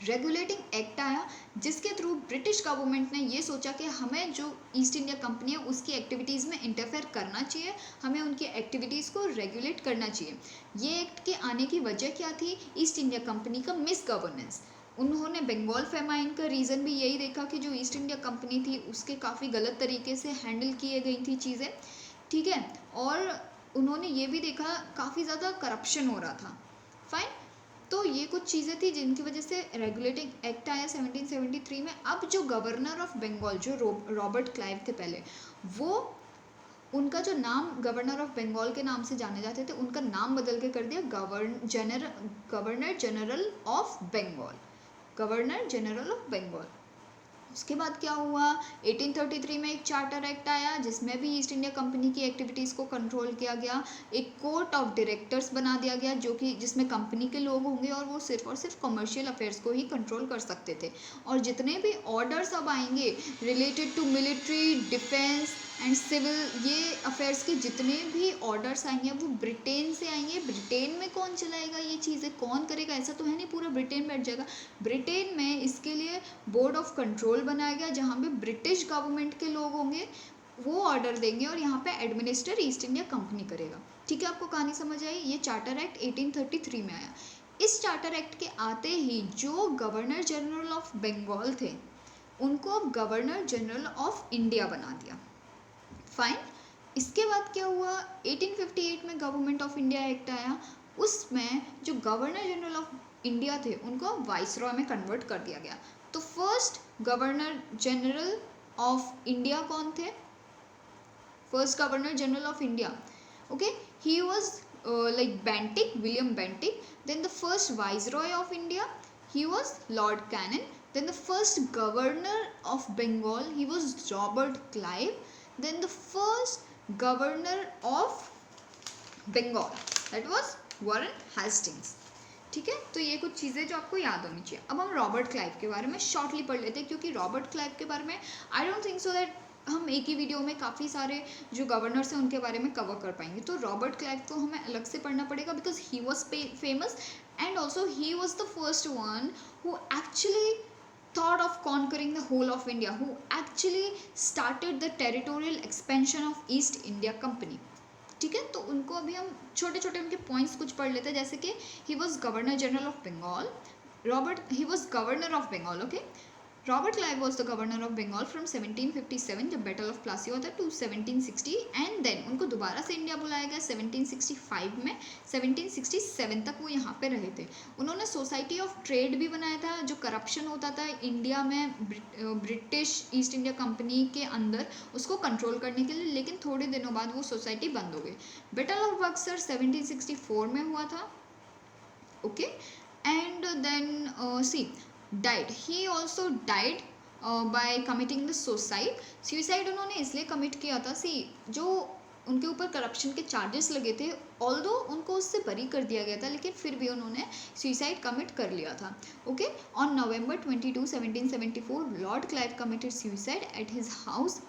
रेगुलेटिंग एक्ट आया, जिसके थ्रू ब्रिटिश गवर्नमेंट ने ये सोचा कि हमें जो ईस्ट इंडिया कंपनी है उसकी एक्टिविटीज़ में इंटरफेयर करना चाहिए, हमें उनकी एक्टिविटीज़ को रेगुलेट करना चाहिए। ये एक्ट के आने की वजह क्या थी? ईस्ट इंडिया कंपनी का मिस गवर्नेंस। उन्होंने बंगाल फेमाइन का रीज़न भी यही देखा कि जो ईस्ट इंडिया कंपनी थी उसके काफ़ी गलत तरीके से हैंडल किए गई थी चीज़ें। ठीक है, और उन्होंने ये भी देखा काफ़ी ज़्यादा करप्शन हो रहा था। फाइन, तो ये कुछ चीज़ें थी जिनकी वजह से रेगुलेटिंग एक्ट आया 1773 में। अब जो गवर्नर ऑफ बंगाल जो रॉबर्ट क्लाइव थे पहले, वो उनका जो नाम गवर्नर ऑफ बंगाल के नाम से जाने जाते थे, उनका नाम बदल के कर दिया governor general of Bengal. Governor general of Bengal. उसके बाद क्या हुआ, 1833 में एक चार्टर एक्ट आया जिसमें भी ईस्ट इंडिया कंपनी की एक्टिविटीज़ को कंट्रोल किया गया। एक कोर्ट ऑफ डायरेक्टर्स बना दिया गया जो कि जिसमें कंपनी के लोग होंगे और वो सिर्फ और सिर्फ कमर्शियल अफेयर्स को ही कंट्रोल कर सकते थे। और जितने भी ऑर्डर्स अब आएंगे related to military, defence and civil, ये अफेयर्स के जितने भी ऑर्डर्स आएंगे वो ब्रिटेन से आएंगे। ब्रिटेन में कौन चलाएगा ये चीज़ें, कौन करेगा, ऐसा तो है नहीं पूरा ब्रिटेन बैठ जाएगा। ब्रिटेन में इसके लिए बोर्ड ऑफ कंट्रोल बनाया गया जहाँ पे ब्रिटिश गवर्नमेंट के लोग होंगे, वो ऑर्डर देंगे और यहाँ पे एडमिनिस्टर ईस्ट इंडिया कंपनी करेगा। ठीक है, आपको कहानी समझ आई। ये चार्टर एक्ट 1833 में आया। इस चार्टर एक्ट के आते ही जो गवर्नर जनरल ऑफ बंगाल थे उनको गवर्नर जनरल ऑफ इंडिया बना दिया। फाइन। इसके बाद क्या हुआ, 1858 में गवर्नमेंट ऑफ इंडिया एक्ट आया। उसमें जो गवर्नर जनरल ऑफ इंडिया थे उनको वाइसरॉय में कन्वर्ट कर दिया गया। तो first governor general of India कौन थे, first governor general of India, okay, he was like Bentinck, William Bentinck. Then the first viceroy of India, he was Lord Cannon. Then the first governor of Bengal, he was Robert Clive. Then the first governor of Bengal, that was Warren Hastings. ठीक है, तो ये कुछ चीज़ें जो आपको याद होनी चाहिए। अब हम रॉबर्ट क्लाइव के बारे में शॉर्टली पढ़ लेते हैं क्योंकि रॉबर्ट क्लाइव के बारे में I don't think so that हम एक ही वीडियो में काफ़ी सारे जो गवर्नर्स हैं उनके बारे में कवर कर पाएंगे। तो रॉबर्ट क्लाइव को हमें अलग से पढ़ना पड़ेगा because he was famous and also he was the first one who actually thought of conquering the whole of India, who actually started the territorial expansion of East India Company. ठीक है, तो उनको अभी हम छोटे छोटे उनके पॉइंट्स कुछ पढ़ लेते हैं, जैसे कि he was governor general of Bengal, he was governor of Bengal, okay. Robert Clive was the governor of Bengal from 1757 जब बैटल ऑफ प्लासी हुआ था टू 1760 एंड देन उनको दोबारा से इंडिया बुलाया गया 1765 में। 1767 तक वो यहाँ पे रहे थे। उन्होंने सोसाइटी ऑफ ट्रेड भी बनाया था, जो करप्शन होता था इंडिया में ब्रिटिश ईस्ट इंडिया कंपनी के अंदर, उसको कंट्रोल करने के लिए, लेकिन थोड़े दिनों बाद वो सोसाइटी बंद हो गई। बैटल ऑफ बक्सर 1764 में हुआ था, okay. And then she died, he also died by committing the suicide उन्होंने इसलिए कमिट किया था, सी जो उनके ऊपर करप्शन के चार्जेस लगे थे, ऑल्दो उनको उससे बरी कर दिया गया था लेकिन फिर भी उन्होंने सुसाइड कमिट कर लिया था, okay. On November 22, 1774 Lord Clive committed suicide at his house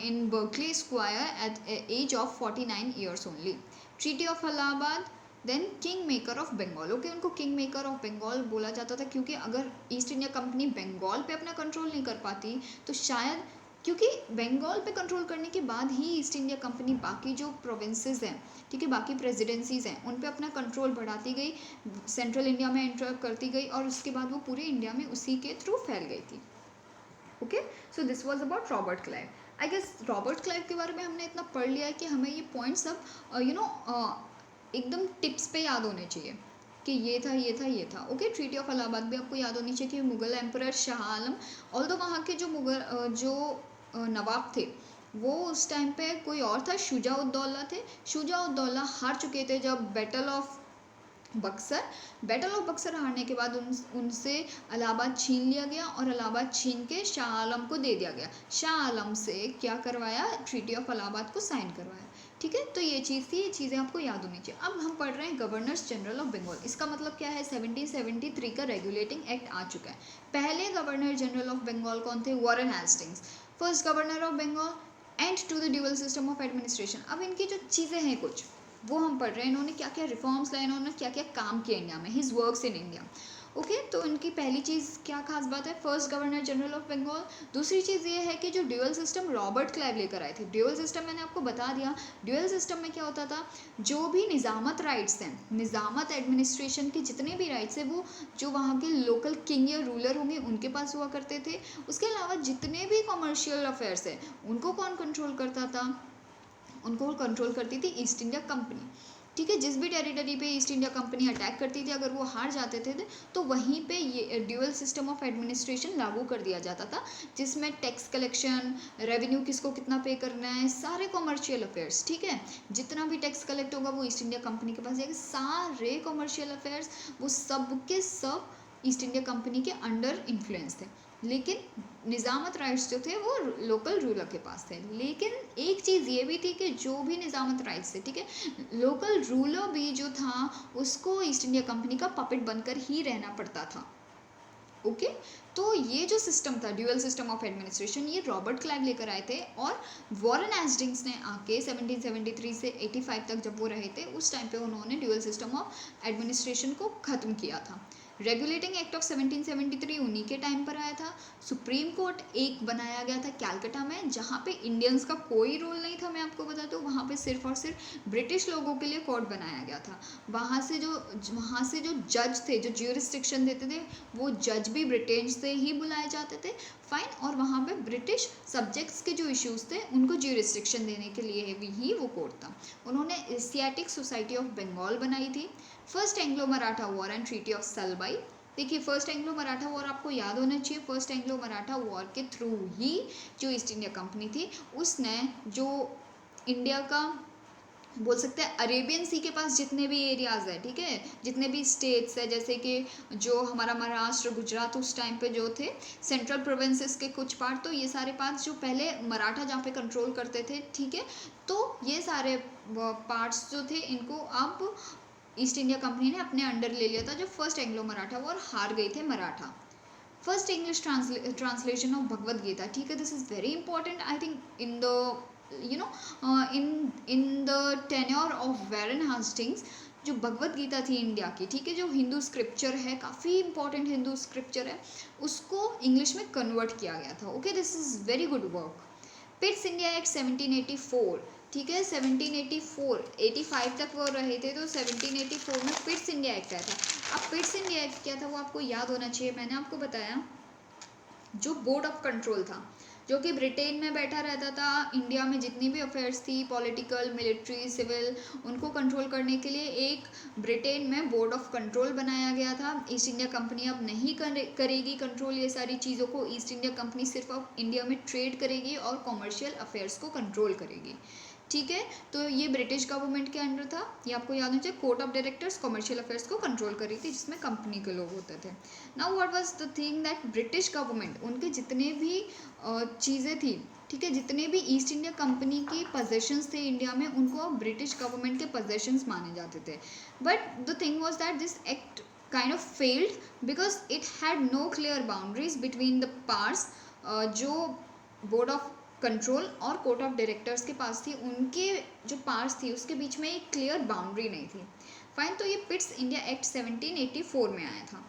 in Berkeley Square at age of 49 years only. Treaty of Allahabad, then king maker of Bengal, okay. उनको किंग मेकर ऑफ बंगाल बोला जाता था क्योंकि अगर east India company Bengal पे अपना control नहीं कर पाती तो शायद, क्योंकि बंगाल पे कंट्रोल करने के बाद ही ईस्ट इंडिया कंपनी बाकी जो प्रोविंसेस हैं, ठीक है, बाकी प्रेसिडेंसीज हैं, उन पे अपना कंट्रोल बढ़ाती गई, सेंट्रल इंडिया में एंटर करती गई और उसके बाद वो पूरे इंडिया में उसी के थ्रू फैल गई थी, okay. So this was about Robert Clive. I guess Robert Clive के बारे में हमने इतना पढ़ लिया है कि हमें ये पॉइंट्स अब एकदम टिप्स पे याद होने चाहिए कि ये था ये था ये था, ओके। ट्रीटी ऑफ इलाहाबाद भी आपको याद होनी चाहिए कि मुगल एम्परर शाह आलम, ऑल्दो वहाँ के जो नवाब थे वो उस टाइम पे कोई और था, शुजा-उद-दौला थे। शुजा-उद-दौला हार चुके थे जब बैटल ऑफ बक्सर हारने के बाद उनसे इलाहाबाद छीन लिया गया और इलाहाबाद छीन के शाह आलम को दे दिया गया। शाह आलम से क्या करवाया, ट्रीटी ऑफ इलाहाबाद को साइन करवाया, ठीक है। तो ये चीज़ थी, ये चीज़ें आपको याद होनी चाहिए। अब हम पढ़ रहे हैं गवर्नर्स जनरल ऑफ बंगाल। इसका मतलब क्या है, 1773 का रेगुलेटिंग एक्ट आ चुका है। पहले गवर्नर जनरल ऑफ बंगाल कौन थे, Warren Hastings, first governor of Bengal and to the dual system of administration. अब इनकी जो चीज़ें हैं कुछ वो हम पढ़ रहे हैं, इन्होंने क्या क्या रिफॉर्म्स लाए, इन्होंने क्या क्या काम किया इंडिया में, his works in India, okay. तो इनकी पहली चीज़ क्या खास बात है, first governor general of Bengal. दूसरी चीज़ ये है कि जो ड्यूअल सिस्टम रॉबर्ट क्लाइव लेकर आए थे, ड्यूअल सिस्टम मैंने आपको बता दिया। ड्यूअल सिस्टम में क्या होता था, जो भी निज़ामत राइट्स हैं, निज़ामत एडमिनिस्ट्रेशन के जितने भी राइट्स हैं वो जो वहाँ के लोकल किंग या रूलर होंगे उनके पास हुआ करते थे। उसके अलावा जितने भी कमर्शियल अफेयर्स हैं उनको कौन कंट्रोल करता था, उनको कंट्रोल करती थी ईस्ट इंडिया कंपनी, ठीक है। जिस भी टेरिटरी पे ईस्ट इंडिया कंपनी अटैक करती थी, अगर वो हार जाते थे तो वहीं पे ये ड्यूअल सिस्टम ऑफ एडमिनिस्ट्रेशन लागू कर दिया जाता था, जिसमें टैक्स कलेक्शन, रेवेन्यू किसको कितना पे करना है, सारे कॉमर्शियल अफेयर्स, ठीक है, जितना भी टैक्स कलेक्ट होगा वो ईस्ट इंडिया कंपनी के पास जाएगा। सारे कॉमर्शियल अफेयर्स वो सब के सब ईस्ट इंडिया कंपनी के अंडर इन्फ्लुएंस थे, लेकिन निज़ामत राइट्स जो थे वो लोकल रूलर के पास थे। लेकिन एक चीज़ ये भी थी कि जो भी निज़ामत राइट्स थे, ठीक है, लोकल रूलर भी जो था उसको ईस्ट इंडिया कंपनी का पपेट बनकर ही रहना पड़ता था। ओके तो ये जो सिस्टम था, ड्यूअल सिस्टम ऑफ एडमिनिस्ट्रेशन, ये रॉबर्ट क्लाइव लेकर आए थे। और वॉरेन हेस्टिंग्स ने आके 1773 से 85 तक जब वो रहे थे, उस टाइम पे उन्होंने ड्यूअल सिस्टम ऑफ एडमिनिस्ट्रेशन को ख़त्म किया था। रेगुलेटिंग एक्ट ऑफ 1773 उन्हीं के टाइम पर आया था। सुप्रीम कोर्ट एक बनाया गया था कैलकटा में, जहाँ पे इंडियंस का कोई रोल नहीं था। मैं आपको बता दूँ, वहाँ पे सिर्फ और सिर्फ ब्रिटिश लोगों के लिए कोर्ट बनाया गया था। वहाँ से जो जज थे, जो ज्यूरिस्डिक्शन देते थे, वो जज भी ब्रिटेन से ही बुलाए जाते थे। फाइन। और वहाँ पे ब्रिटिश सब्जेक्ट्स के जो इश्यूज थे उनको ज्यूरिस्डिक्शन देने के लिए भी ही वो कोर्ट था। उन्होंने एशियाटिक सोसाइटी ऑफ बंगाल बनाई थी। First Anglo Maratha war and treaty of Salbai. देखिए, फर्स्ट एंग्लो मराठा वॉर आपको याद होना चाहिए। फर्स्ट एंग्लो मराठा वॉर के थ्रू ही जो ईस्ट इंडिया कंपनी थी उसने जो इंडिया का बोल सकते हैं अरेबियन सी के पास जितने भी एरियाज़ है, ठीक है, जितने भी स्टेट्स है, जैसे कि जो हमारा महाराष्ट्र, गुजरात उस टाइम पे जो थे सेंट्रल प्रोविंसेस के कुछ पार्ट, तो ये सारे पार्ट्स जो पहले मराठा जहाँ पे कंट्रोल करते थे, ठीक है, तो ये सारे पार्ट्स जो थे इनको अब ईस्ट इंडिया कंपनी ने अपने अंडर ले लिया था। जो फर्स्ट एंग्लो मराठा वॉर हार गए थे Maratha. First English translation of Bhagavad Gita, ठीक है, this is very important I think in the in the tenure of Warren Hastings. जो भगवद गीता थी इंडिया की, ठीक है, जो हिंदू स्क्रिप्चर है, काफ़ी इंपॉर्टेंट हिंदू स्क्रिप्चर है, उसको इंग्लिश में कन्वर्ट किया गया था। Okay, this is very good work. Pitt's India act 1784, ठीक है, 1784 85 तक वो रहे थे, तो 1784 में पिट्स इंडिया एक्ट आया था। अब पिट्स इंडिया एक्ट क्या था वो आपको याद होना चाहिए। मैंने आपको बताया जो बोर्ड ऑफ कंट्रोल था, जो कि ब्रिटेन में बैठा रहता था, इंडिया में जितनी भी अफेयर्स थी, पॉलिटिकल, मिलिट्री, सिविल, उनको कंट्रोल करने के लिए एक ब्रिटेन में बोर्ड ऑफ कंट्रोल बनाया गया था। ईस्ट इंडिया कंपनी अब नहीं करेगी कंट्रोल ये सारी चीज़ों को। ईस्ट इंडिया कंपनी सिर्फ अब इंडिया में ट्रेड करेगी और कॉमर्शियल अफेयर्स को कंट्रोल करेगी, ठीक है। तो ये ब्रिटिश गवर्नमेंट के अंडर था। ये आपको याद होना चाहिए। Court of directors commercial affairs को कंट्रोल कर रही थी, जिसमें कंपनी के लोग होते थे। Now what was the thing that British government, उनके जितने भी चीज़ें थी, ठीक है, जितने भी ईस्ट इंडिया कंपनी की पोजेशंस थे इंडिया में, उनको ब्रिटिश गवर्नमेंट के पोजेशंस माने जाते थे। But the thing was that this act kind of failed because it had no clear boundaries between the parts. जो बोर्ड ऑफ कंट्रोल और कोर्ट ऑफ डायरेक्टर्स के पास थी, उनके जो पार्ट्स थी उसके बीच में एक क्लियर बाउंड्री नहीं थी। फाइन। तो ये पिट्स इंडिया एक्ट 1784 में आया था,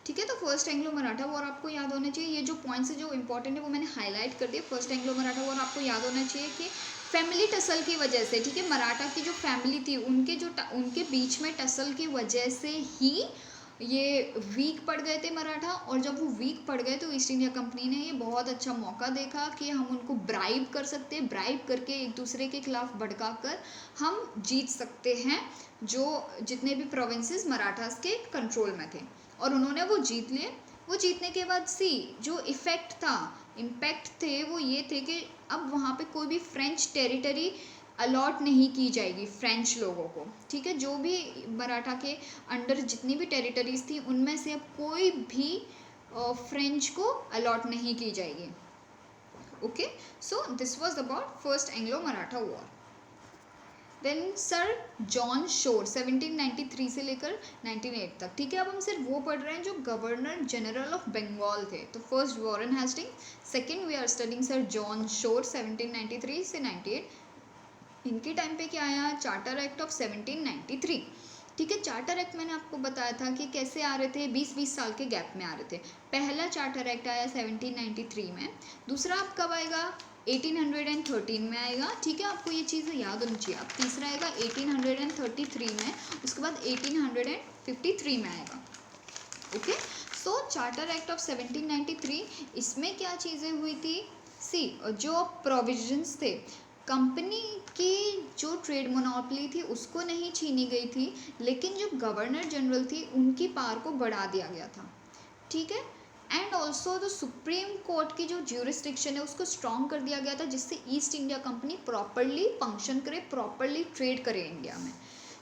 ठीक है। तो फर्स्ट एंग्लो मराठा वॉर आपको याद होना चाहिए। ये जो पॉइंट्स है जो इंपॉर्टेंट है वो मैंने हाईलाइट कर दिया। फर्स्ट एंग्लो मराठा वॉर आपको याद होना चाहिए कि फैमिली टसल की वजह से, ठीक है, मराठा की जो फैमिली थी उनके बीच में टसल की वजह से ही ये वीक पड़ गए थे मराठा। और जब वो वीक पड़ गए तो ईस्ट इंडिया कंपनी ने ये बहुत अच्छा मौका देखा कि हम उनको ब्राइब कर सकते हैं, ब्राइब करके एक दूसरे के खिलाफ भड़का कर हम जीत सकते हैं जो जितने भी प्रोविंसेस मराठास के कंट्रोल में थे। और उन्होंने वो जीत लिए। वो जीतने के बाद जो इफेक्ट था, इम्पैक्ट थे, वो ये थे कि अब वहाँ पे कोई भी फ्रेंच टेरिटरी अलॉट नहीं की जाएगी फ्रेंच लोगों को, ठीक है। जो भी मराठा के अंडर जितनी भी टेरिटरीज थी उनमें से अब कोई भी फ्रेंच को अलॉट नहीं की जाएगी। Okay, so this was about first Anglo Maratha war. Then sir John Shore 1793 से लेकर 1908 तक, ठीक है। अब हम सिर्फ वो पढ़ रहे हैं जो गवर्नर जनरल ऑफ बंगाल थे। तो first Warren Hasting, second we are studying sir John Shore 1793 से 98। इनके टाइम पे क्या आया? चार्टर एक्ट ऑफ 1793, ठीक है। चार्टर एक्ट मैंने आपको बताया था कि कैसे आ रहे थे, 20-20 साल के गैप में आ रहे थे। पहला चार्टर एक्ट आया 1793 में, दूसरा आप कब आएगा? 1813 में आएगा, ठीक है। आपको ये चीज़ याद होनी चाहिए। अब तीसरा आएगा 1833 में, उसके बाद 1853 में आएगा। Okay, so charter act of 1793, इसमें क्या चीज़ें हुई थी? जो प्रोविजंस थे, कंपनी की जो ट्रेड मोनोपोली थी उसको नहीं छीनी गई थी, लेकिन जो गवर्नर जनरल थी उनकी पावर को बढ़ा दिया गया था, ठीक है। And also the supreme court की जो ज्यूरिस्डिक्शन है उसको स्ट्रॉन्ग कर दिया गया था, जिससे east India company properly function करे, प्रॉपरली ट्रेड करे इंडिया में,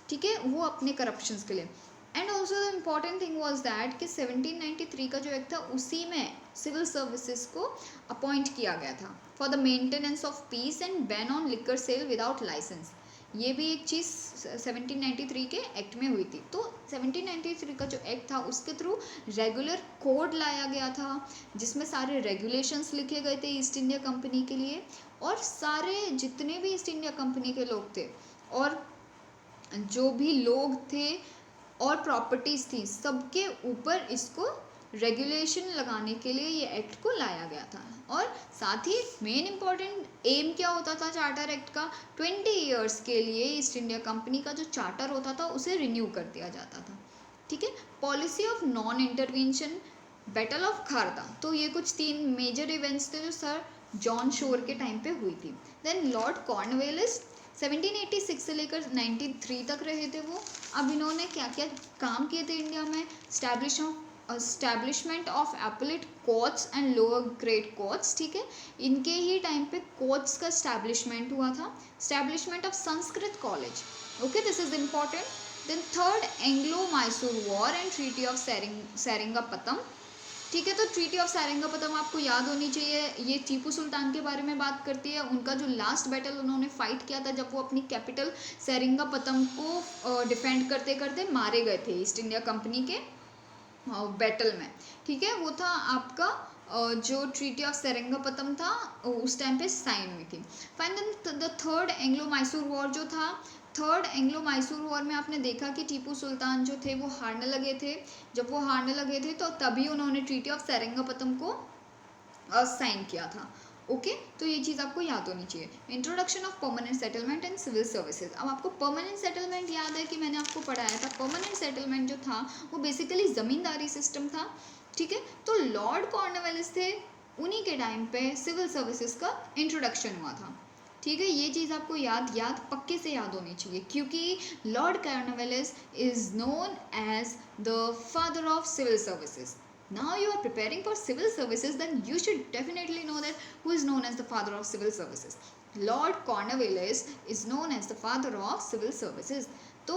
ठीक है, वो अपने करप्शंस के लिए। And also the important thing was that कि 1793 का जो एक्ट था उसी में सिविल सर्विसेज को अपॉइंट किया गया था for the maintenance of peace and ban on liquor sale without licence. ये भी एक चीज़ 1793 के एक्ट में हुई थी। तो 1793 का जो एक्ट था उसके थ्रू रेगुलर कोड लाया गया था जिसमें सारे रेगुलेशंस लिखे गए थे ईस्ट इंडिया कंपनी के लिए, और सारे जितने भी ईस्ट इंडिया कंपनी के लोग थे और जो भी लोग थे और प्रॉपर्टीज़ थी सबके ऊपर इसको रेगुलेशन लगाने के लिए ये एक्ट को लाया गया था। और साथ ही मेन इम्पॉर्टेंट एम क्या होता था चार्टर एक्ट का, 20 ईयर्स के लिए ईस्ट इंडिया कंपनी का जो चार्टर होता था उसे रिन्यू कर दिया जाता था। ठीक है, policy of non intervention, battle of Kharda, तो ये कुछ 3 मेजर इवेंट्स थे जो सर जॉन शोर के टाइम पे हुई थी। देन लॉर्ड कॉर्नवेलिस 1786 से लेकर 93 तक रहे थे वो। अब इन्होंने क्या क्या काम किए थे इंडिया में, establishment of appellate courts and lower grade courts. ठीक है, इनके ही टाइम पे कोर्ट्स का एस्टैब्लिशमेंट हुआ था। Establishment of Sanskrit college, okay this is important. Then third Anglo Mysore war and treaty of Seringapatam. ठीक है, तो ट्रीटी ऑफ सेरिंगापतम आपको याद होनी चाहिए, ये टीपू सुल्तान के बारे में बात करती है। उनका जो लास्ट बैटल उन्होंने फाइट किया था जब वो अपनी कैपिटल सेरिंगापतम को डिफेंड करते करते मारे गए थे ईस्ट इंडिया कंपनी के बैटल में। ठीक है, वो था आपका जो ट्रीटी ऑफ सेरिंगापतम था उस टाइम पे साइन हुई थी। Fine, then the third Anglo Mysore war जो था, थर्ड एंग्लो मैसूर वॉर में आपने देखा कि टीपू सुल्तान जो थे वो हारने लगे थे। जब वो हारने लगे थे तो तभी उन्होंने ट्रीटी ऑफ सेरिंगापतम को साइन किया था। ओके, तो ये चीज़ आपको याद होनी चाहिए। Introduction of permanent settlement and civil services. अब आपको परमानेंट सेटलमेंट याद है कि मैंने आपको पढ़ाया था। परमानेंट सेटलमेंट जो था वो बेसिकली ज़मींदारी सिस्टम था। ठीक है, तो लॉर्ड कॉर्नवेलिस थे, उन्हीं के टाइम पे सिविल सर्विसेज का इंट्रोडक्शन हुआ था। ठीक है, ये चीज़ आपको याद पक्के से याद होनी चाहिए क्योंकि Lord Cornwallis is known as the father of civil services. Now you are preparing for civil services, then you should definitely know that who is known as the father of civil services. Lord Cornwallis is known as the father of civil services. तो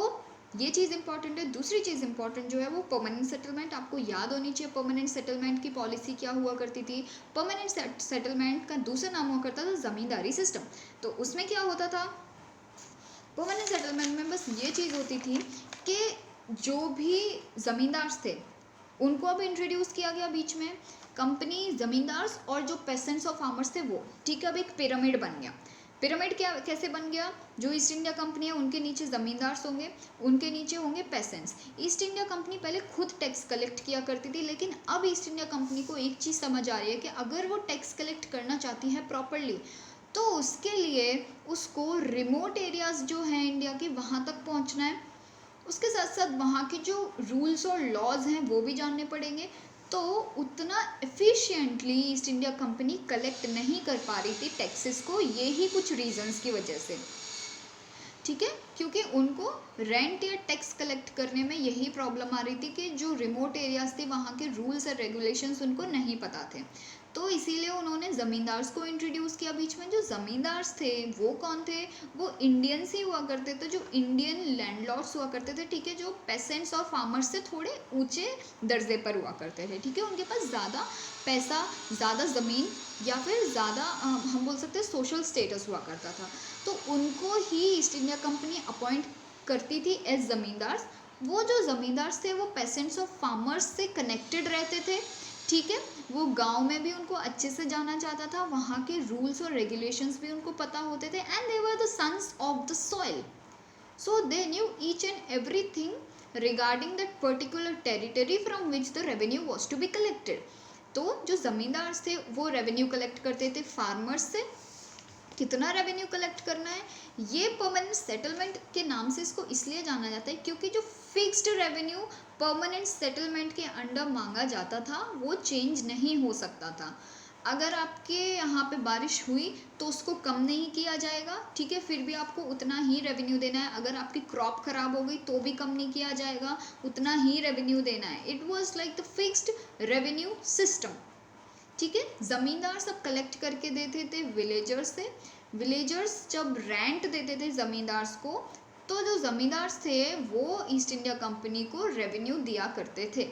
ये चीज़ important है। दूसरी चीज़ important जो है वो permanent settlement, आपको याद होनी चाहिए परमानेंट सेटलमेंट की पॉलिसी क्या हुआ करती थी। परमानेंट सेटलमेंट का दूसरा नाम हुआ करता था जमींदारी सिस्टम। तो उसमें क्या होता था परमानेंट सेटलमेंट में, बस ये चीज़ होती थी कि जो भी ज़मींदार थे उनको अब इंट्रोड्यूस किया गया बीच में, कंपनी, ज़मींदार्स और जो पेसेंट्स और फार्मर्स थे वो। ठीक है, अब एक पिरामिड बन गया। पिरामिड क्या कैसे बन गया, जो ईस्ट इंडिया कंपनी है उनके नीचे ज़मींदार्स होंगे, उनके नीचे होंगे पेसेंट्स। ईस्ट इंडिया कंपनी पहले खुद टैक्स कलेक्ट किया करती थी, लेकिन अब ईस्ट इंडिया कंपनी को एक चीज़ समझ आ रही है कि अगर वो टैक्स कलेक्ट करना चाहती है प्रॉपरली तो उसके लिए उसको रिमोट एरियाज़ जो हैं इंडिया के वहाँ तक पहुँचना है, उसके साथ साथ वहाँ के जो रूल्स और लॉज हैं वो भी जानने पड़ेंगे। तो उतना efficiently east India company collect नहीं कर पा रही थी टैक्सेस को, ये ही कुछ रीजंस की वजह से। ठीक है, क्योंकि उनको रेंट या टैक्स कलेक्ट करने में यही प्रॉब्लम आ रही थी कि जो रिमोट एरियाज थे वहाँ के रूल्स और रेगुलेशंस उनको नहीं पता थे। तो इसीलिए उन्होंने ज़मींदार्स को इंट्रोड्यूस किया बीच में। जो ज़मींदार्स थे वो कौन थे, वो इंडियंस ही हुआ करते थे, जो इंडियन लैंडलॉर्ड्स हुआ करते थे। ठीक है, जो पेसेंट्स और फार्मर्स से थोड़े ऊंचे दर्जे पर हुआ करते थे। ठीक है, उनके पास ज़्यादा पैसा, ज़्यादा ज़मीन या फिर ज़्यादा हम बोल सकते हैं सोशल स्टेटस हुआ करता था। तो उनको ही ईस्ट इंडिया कंपनी अपॉइंट करती थी एज ज़मींदार्स। वो जो ज़मींदार्स थे वो पेसेंट्स और फार्मर्स से कनेक्टेड रहते थे। ठीक है, वो गांव में भी उनको अच्छे से जाना चाहता था, वहाँ के रूल्स और रेगुलेशंस भी उनको पता होते थे। And they were the sons of the soil, so they knew each and everything regarding that particular territory from which the revenue was to be collected. तो जो ज़मींदार थे वो रेवेन्यू कलेक्ट करते थे फार्मर्स से। कितना रेवेन्यू कलेक्ट करना है, ये परमानेंट सेटलमेंट के नाम से इसको इसलिए जाना जाता है क्योंकि जो फिक्स्ड रेवेन्यू परमानेंट सेटलमेंट के अंडर मांगा जाता था वो चेंज नहीं हो सकता था। अगर आपके यहाँ पे बारिश हुई तो उसको कम नहीं किया जाएगा। ठीक है, फिर भी आपको उतना ही रेवेन्यू देना है। अगर आपकी क्रॉप खराब हो गई तो भी कम नहीं किया जाएगा, उतना ही रेवेन्यू देना है। It was like the fixed revenue system. ठीक है, ज़मींदार सब कलेक्ट करके देते थे विलेजर्स से। विलेजर्स जब रेंट देते थे ज़मींदार्स को तो जो ज़मींदार थे वो ईस्ट इंडिया कंपनी को रेवेन्यू दिया करते थे।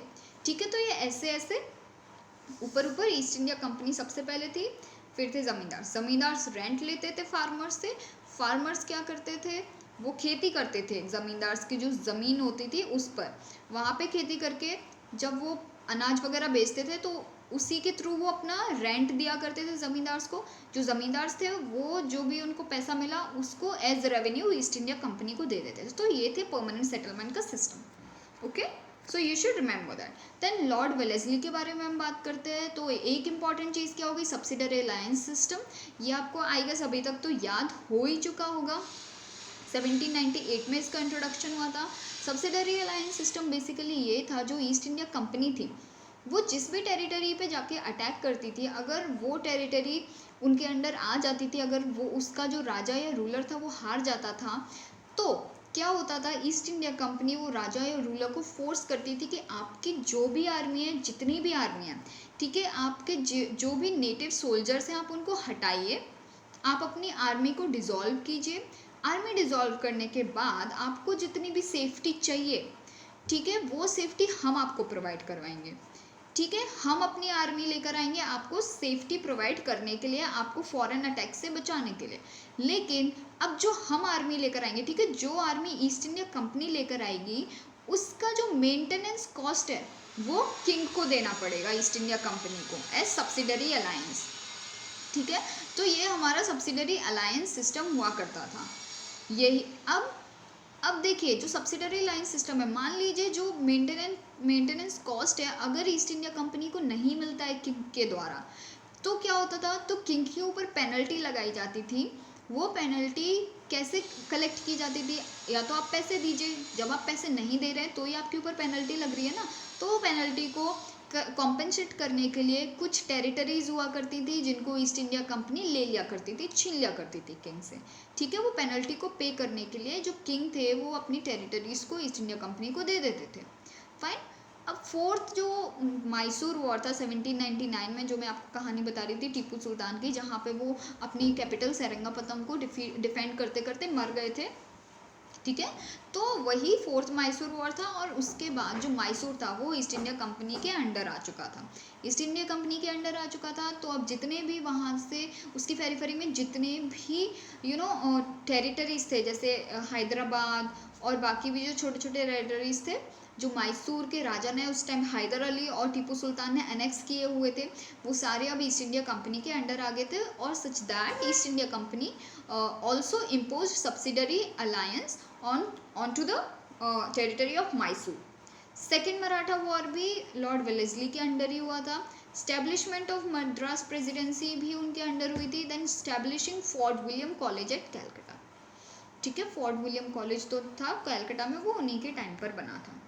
ठीक है, तो ये ऐसे ऐसे ऊपर ऊपर ईस्ट इंडिया कंपनी सबसे पहले थी, फिर थे ज़मींदार। ज़मींदार रेंट लेते थे फार्मर्स से, फार्मर्स क्या करते थे, वो खेती करते थे ज़मींदार की जो ज़मीन होती थी उस पर, वहाँ पे खेती करके जब वो अनाज वगैरह बेचते थे तो उसी के थ्रू वो अपना रेंट दिया करते थे ज़मींदार्स को। जो ज़मींदार्स थे वो जो भी उनको पैसा मिला उसको as revenue East India Company को दे देते थे। तो ये थे परमानेंट सेटलमेंट का system. Okay, so you should remember that. Then Lord Wellesley के बारे में हम बात करते हैं। तो एक इंपॉर्टेंट चीज़ क्या होगी, सब्सिडरी अलायंस सिस्टम। ये आपको आई गेस अभी तक तो याद हो ही चुका होगा। 1798 में इसका इंट्रोडक्शन हुआ था। सब्सिडरी अलायंस सिस्टम बेसिकली ये था, जो ईस्ट इंडिया कंपनी थी वो जिस भी टेरिटरी पे जाके अटैक करती थी, अगर वो टेरिटरी उनके अंडर आ जाती थी, अगर वो उसका जो राजा या रूलर था वो हार जाता था, तो क्या होता था, ईस्ट इंडिया कंपनी वो राजा या रूलर को फोर्स करती थी कि आपकी जो भी आर्मी है, जितनी भी आर्मी है, ठीक है, आपके जो भी नेटिव सोल्जर्स हैं आप उनको हटाइए, आप अपनी आर्मी को डिज़ोल्व कीजिए। आर्मी डिज़ोल्व करने के बाद आपको जितनी भी सेफ्टी चाहिए, ठीक है, वो सेफ्टी हम आपको प्रोवाइड करवाएंगे। ठीक है, हम अपनी आर्मी लेकर आएंगे आपको सेफ्टी प्रोवाइड करने के लिए, आपको फॉरेन अटैक से बचाने के लिए। लेकिन अब जो हम आर्मी लेकर आएंगे, ठीक है, जो आर्मी ईस्ट इंडिया कंपनी लेकर आएगी उसका जो मेंटेनेंस कॉस्ट है वो किंग को देना पड़ेगा, ईस्ट इंडिया कंपनी को, एज सब्सिडरी अलायंस। ठीक है, तो ये हमारा सब्सिडरी अलायंस सिस्टम हुआ करता था। यही अब देखिए, जो सब्सिडरी अलायंस सिस्टम है, मान लीजिए जो मेंटेनेंस कॉस्ट है अगर ईस्ट इंडिया कंपनी को नहीं मिलता है किंग के द्वारा, तो क्या होता था, तो किंग के ऊपर पेनल्टी लगाई जाती थी। वो पेनल्टी कैसे कलेक्ट की जाती थी, या तो आप पैसे दीजिए, जब आप पैसे नहीं दे रहे हैं तो ही आपके ऊपर पेनल्टी लग रही है ना, तो वो पेनल्टी को कॉम्पेंसेट करने के लिए कुछ टेरिटरीज हुआ करती थी जिनको ईस्ट इंडिया कंपनी ले लिया करती थी, छीन लिया करती थी किंग से। ठीक है, वो पेनल्टी को पे करने के लिए जो किंग थे वो अपनी टेरिटरीज को ईस्ट इंडिया कंपनी को दे देते थे। फाइन। अब फोर्थ जो मैसूर वॉर था 1799 में, जो मैं आपको कहानी बता रही थी टीपू सुल्तान की, जहाँ पे वो अपनी कैपिटल सेरंगापतम को डिफेंड करते करते मर गए थे। ठीक है, तो वही फोर्थ मैसूर वॉर था, और उसके बाद जो मैसूर था वो ईस्ट इंडिया कंपनी के अंडर आ चुका था। ईस्ट इंडिया कंपनी के अंडर आ चुका था, तो अब जितने भी वहाँ से उसकी फेरीफेरी में जितने भी टेरिटरीज थे, जैसे हैदराबाद और बाकी भी जो छोटे छोटे टेरिटरीज थे, जो मैसूर के राजा ने उस टाइम हैदर अली और टीपू सुल्तान ने एनेक्स किए हुए थे, वो सारे अब ईस्ट इंडिया कंपनी के अंडर आ गए थे। और such that east India company also imposed subsidiary alliance onto the territory of Mysore. Second Maratha war भी लॉर्ड वेलेस्ली के अंडर ही हुआ था। स्टैब्लिशमेंट ऑफ मद्रास प्रेसिडेंसी भी उनके अंडर हुई थी। Then establishing Fort William college at Calcutta. ठीक है, फोर्ट विलियम कॉलेज तो था कैलकाटा में, वो उन्हीं के टाइम पर बना था।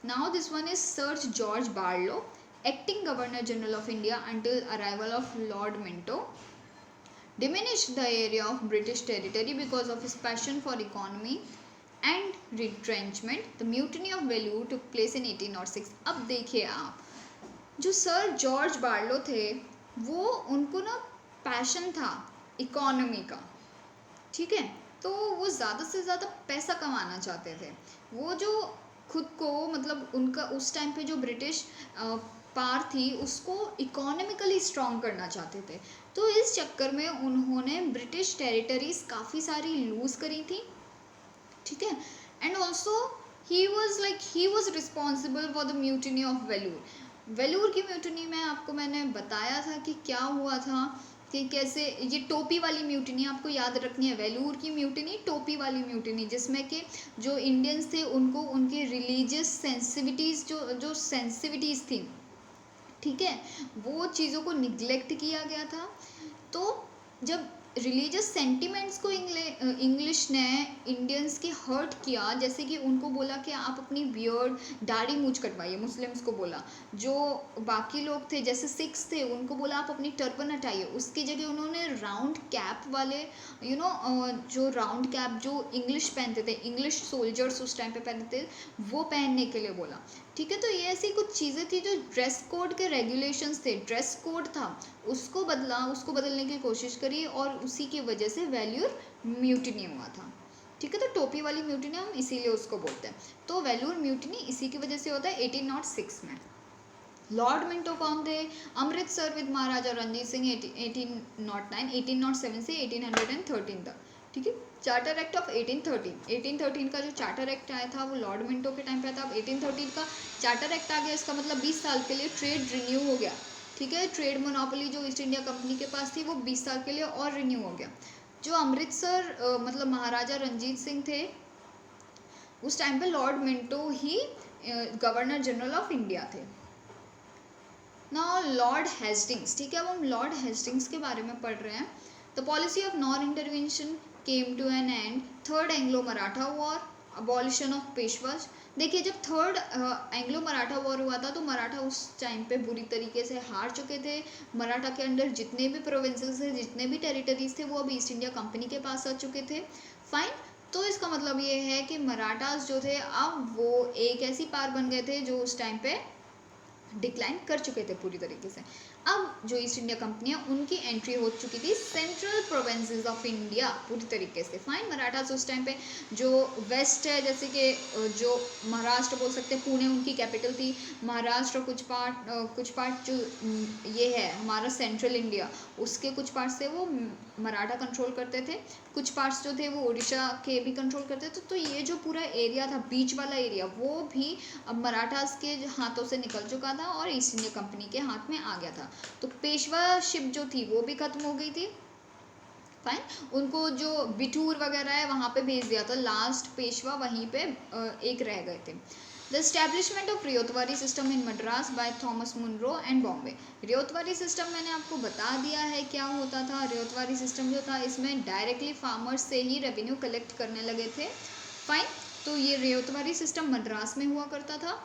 Now this one is sir George Barlow, acting governor general of India until arrival of Lord Minto, diminished the area of British territory because of his passion for economy and retrenchment. The mutiny of Vellore took place in 1806. अब देखिए आप, जो sir George Barlow थे वो उनको ना passion था economy का। ठीक है, तो वो ज़्यादा से ज़्यादा पैसा कमाना चाहते थे। वो जो खुद को, मतलब उनका उस टाइम पे जो ब्रिटिश पार थी उसको इकोनॉमिकली स्ट्रॉन्ग करना चाहते थे। तो इस चक्कर में उन्होंने ब्रिटिश टेरिटरीज काफ़ी सारी लूज़ करी थी। ठीक है, and also he was responsible for the mutiny of Vellore. Vellore की म्यूटिनी में आपको मैंने बताया था कि क्या हुआ था, कि कैसे ये टोपी वाली म्यूटिनी आपको याद रखनी है। वेलूर की म्यूटिनी टोपी वाली म्यूटिनी, जिसमें कि जो इंडियंस थे उनको उनकी रिलीजियस सेंसिटिविटीज़ थी, ठीक है, वो चीज़ों को निगलेक्ट किया गया था। तो जब रिलीजियस सेंटिमेंट्स को इंग्लिश ने इंडियंस की हर्ट किया, जैसे कि उनको बोला कि आप अपनी बियर्ड दाढ़ी मूछ कटवाइए, मुस्लिम्स को बोला। जो बाकी लोग थे जैसे सिख्स थे उनको बोला आप अपनी टर्बन हटाइए, उसकी जगह उन्होंने राउंड कैप वाले जो राउंड कैप जो इंग्लिश पहनते थे, इंग्लिश सोल्जर्स उस टाइम पे पहनते थे, वो पहनने के लिए बोला। ठीक है, तो ये ऐसी कुछ चीज़ें थी जो ड्रेस कोड के रेगुलेशंस थे, ड्रेस कोड था, उसको बदलने की कोशिश करी, और उसी की वजह से वेल्यूर म्यूटिनी हुआ था। ठीक है। तो टोपी वाली म्यूटिनी हम इसीलिए उसको बोलते हैं। तो वेलूर म्यूटिनी इसी की वजह से होता है 1806 में। लॉर्ड मिंटो कौन थे? अमृतसर विद महाराजा रंजीत सिंह 1809 1807 से 1813 तक, ठीक है। चार्टर एक्ट ऑफ 1813 का जो चार्टर एक्ट आया था वो लॉर्ड मिंटो के टाइम पे था। अब 1813 का चार्टर एक्ट आ गया, इसका मतलब 20 साल के लिए ट्रेड रिन्यू हो गया, ठीक है। ट्रेड मोनोपोली जो ईस्ट इंडिया कंपनी के पास थी वो 20 साल के लिए और रिन्यू हो गया। जो अमृतसर मतलब महाराजा रंजीत सिंह थे उस टाइम पे Lord Minto he governor general of India थे। नाउ लॉर्ड हेस्टिंग्स, ठीक है। अब हम लॉर्ड हेस्टिंग्स के बारे में पढ़ रहे हैं। The policy of non intervention came to an end. Third Anglo Maratha war, abolition of Peshwas. देखिए जब थर्ड एंग्लो मराठा वॉर हुआ था तो मराठा उस टाइम पे बुरी तरीके से हार चुके थे। मराठा के अंडर जितने भी प्रोविंसेस थे, जितने भी टेरिटरीज थे, वो अब ईस्ट इंडिया कंपनी के पास आ चुके थे। फाइन। तो इसका मतलब ये है कि मराठास जो थे अब वो एक ऐसी पावर बन गए थे जो उस टाइम पे डिक्लाइन कर चुके थे पूरी तरीके से। अब जो ईस्ट इंडिया कंपनी है उनकी एंट्री हो चुकी थी सेंट्रल प्रोविंसेस ऑफ इंडिया पूरी तरीके से। फाइन। मराठास उस टाइम पे जो वेस्ट है, जैसे कि जो महाराष्ट्र बोल सकते हैं, पुणे उनकी कैपिटल थी। महाराष्ट्र कुछ पार्ट जो ये है हमारा सेंट्रल इंडिया, उसके कुछ पार्ट से वो मराठा कंट्रोल करते थे। कुछ पार्ट्स जो थे वो उड़ीसा के भी कंट्रोल करते थे। तो ये जो पूरा एरिया था, बीच वाला एरिया, वो भी अब मराठास के हाथों से निकल चुका था और ईस्ट इंडिया कंपनी के हाथ में आ गया था। तो पेशवाशिप जो थी वो भी खत्म हो गई थी। फाइन। उनको जो बिठूर वगैरह है वहाँ पे भेज दिया था। लास्ट पेशवा वहीं पे एक रह गए थे। The establishment of ryotwari system in Madras by Thomas Munro and Bombay. Ryotwari system मैंने आपको बता दिया है क्या होता था। रियोतवारी सिस्टम जो था इसमें डायरेक्टली फार्मर्स से ही रेवेन्यू कलेक्ट करने लगे थे। फाइन। तो ये रियोतवारी सिस्टम मद्रास में हुआ करता था।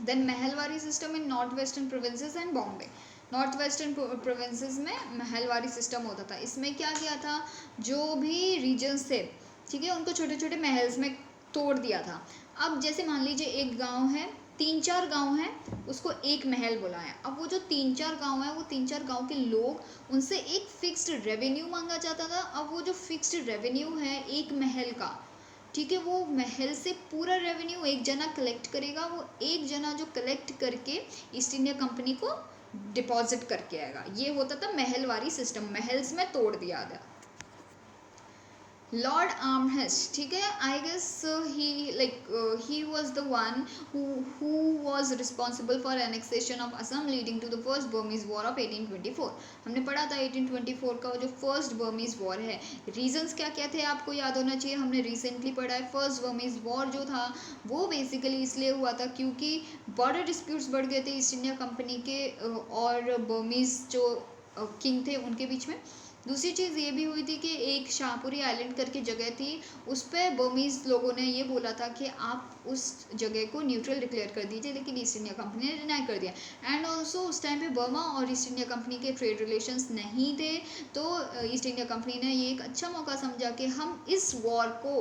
Then Mahalwari system in north western provinces and Bombay. North western provinces में महलवारी सिस्टम होता था। इसमें क्या किया था, जो भी रीजन्स थे, ठीक है, उनको छोटे छोटे महल्स में तोड़ दिया था। अब जैसे मान लीजिए एक गांव है, 3-4 गांव हैं, उसको एक महल बुलाया। अब वो जो 3-4 गांव है, वो 3-4 गांव के लोग, उनसे एक फिक्स्ड रेवेन्यू मांगा जाता था। अब वो जो फिक्स्ड रेवेन्यू है एक महल का, ठीक है, वो महल से पूरा रेवेन्यू एक जना कलेक्ट करेगा। वो एक जना जो कलेक्ट करके ईस्ट इंडिया कंपनी को डिपॉजिट करके आएगा। ये होता था महलवारी सिस्टम। महल्स में तोड़ दिया गया। लॉर्ड आर्महेस्ट, ठीक है, I guess he was the one who was responsible for annexation of Assam leading to the first Burmese war of 1824। हमने पढ़ा था 1824 का जो फर्स्ट बर्मीज वॉर है। रीजंस क्या क्या थे आपको याद होना चाहिए, हमने रिसेंटली पढ़ा है। फर्स्ट बर्मीज वॉर जो था वो बेसिकली इसलिए हुआ था क्योंकि बॉर्डर डिस्प्यूट्स बढ़ गए थे ईस्ट इंडिया कंपनी के और बर्मीज जो किंग थे उनके बीच में। दूसरी चीज़ ये भी हुई थी कि एक शाहपुरी आइलैंड करके जगह थी, उस पर बर्मीज़ लोगों ने ये बोला था कि आप उस जगह को न्यूट्रल डिक्लेयर कर दीजिए, लेकिन ईस्ट इंडिया कंपनी ने डिनाई कर दिया। एंड ऑल्सो उस टाइम पे बर्मा और ईस्ट इंडिया कंपनी के ट्रेड रिलेशंस नहीं थे। तो ईस्ट इंडिया कंपनी ने ये एक अच्छा मौका समझा कि हम इस वॉर को,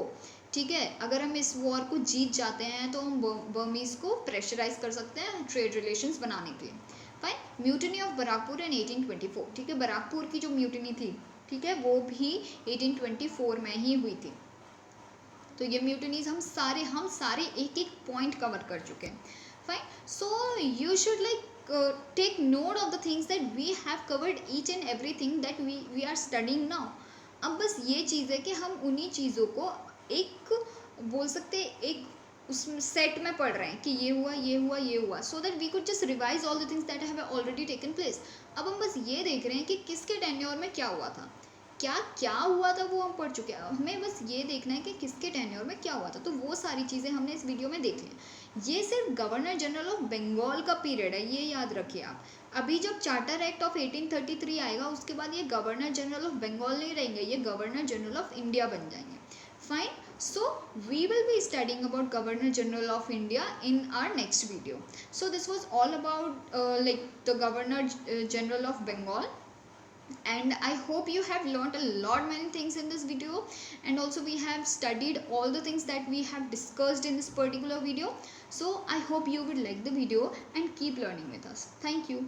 ठीक है, अगर हम इस वॉर को जीत जाते हैं तो हम बर्मीज़ को प्रेशराइज कर सकते हैं ट्रेड रिलेशंस बनाने के लिए। फाइन। म्यूटिनी ऑफ बराकपुर इन 1824, ठीक है, बराकपुर की जो म्यूटिनी थी, ठीक है, वो भी 1824 में ही हुई थी। तो ये म्यूटिनीज हम सारे एक एक पॉइंट कवर कर चुके हैं। Fine. So you should like take note of the things that we have covered each and everything that we are studying now. अब बस ये चीज़ है कि हम उन्हीं चीज़ों को एक बोल सकते एक उस सेट में पढ़ रहे हैं कि ये हुआ ये हुआ ये हुआ, so that we could just revise all the things that have already taken place. अब हम बस ये देख रहे हैं कि किसके टेन्योर में क्या हुआ था, क्या क्या हुआ था वो हम पढ़ चुके हैं। हमें बस ये देखना है कि किसके टेन्योर में क्या हुआ था। तो वो सारी चीज़ें हमने इस वीडियो में देख ली। ये सिर्फ गवर्नर जनरल ऑफ बंगाल का पीरियड है, ये याद रखिए आप। अभी जब चार्टर एक्ट ऑफ 1833 आएगा उसके बाद ये गवर्नर जनरल ऑफ बंगाल नहीं रहेंगे, ये गवर्नर जनरल ऑफ इंडिया बन जाएंगे। Fine. So we will be studying about Governor General of India in our next video. So this was all about like the Governor General of Bengal, and I hope you have learned a lot many things in this video, and also we have studied all the things that we have discussed in this particular video. So I hope you will like the video and keep learning with us. Thank you.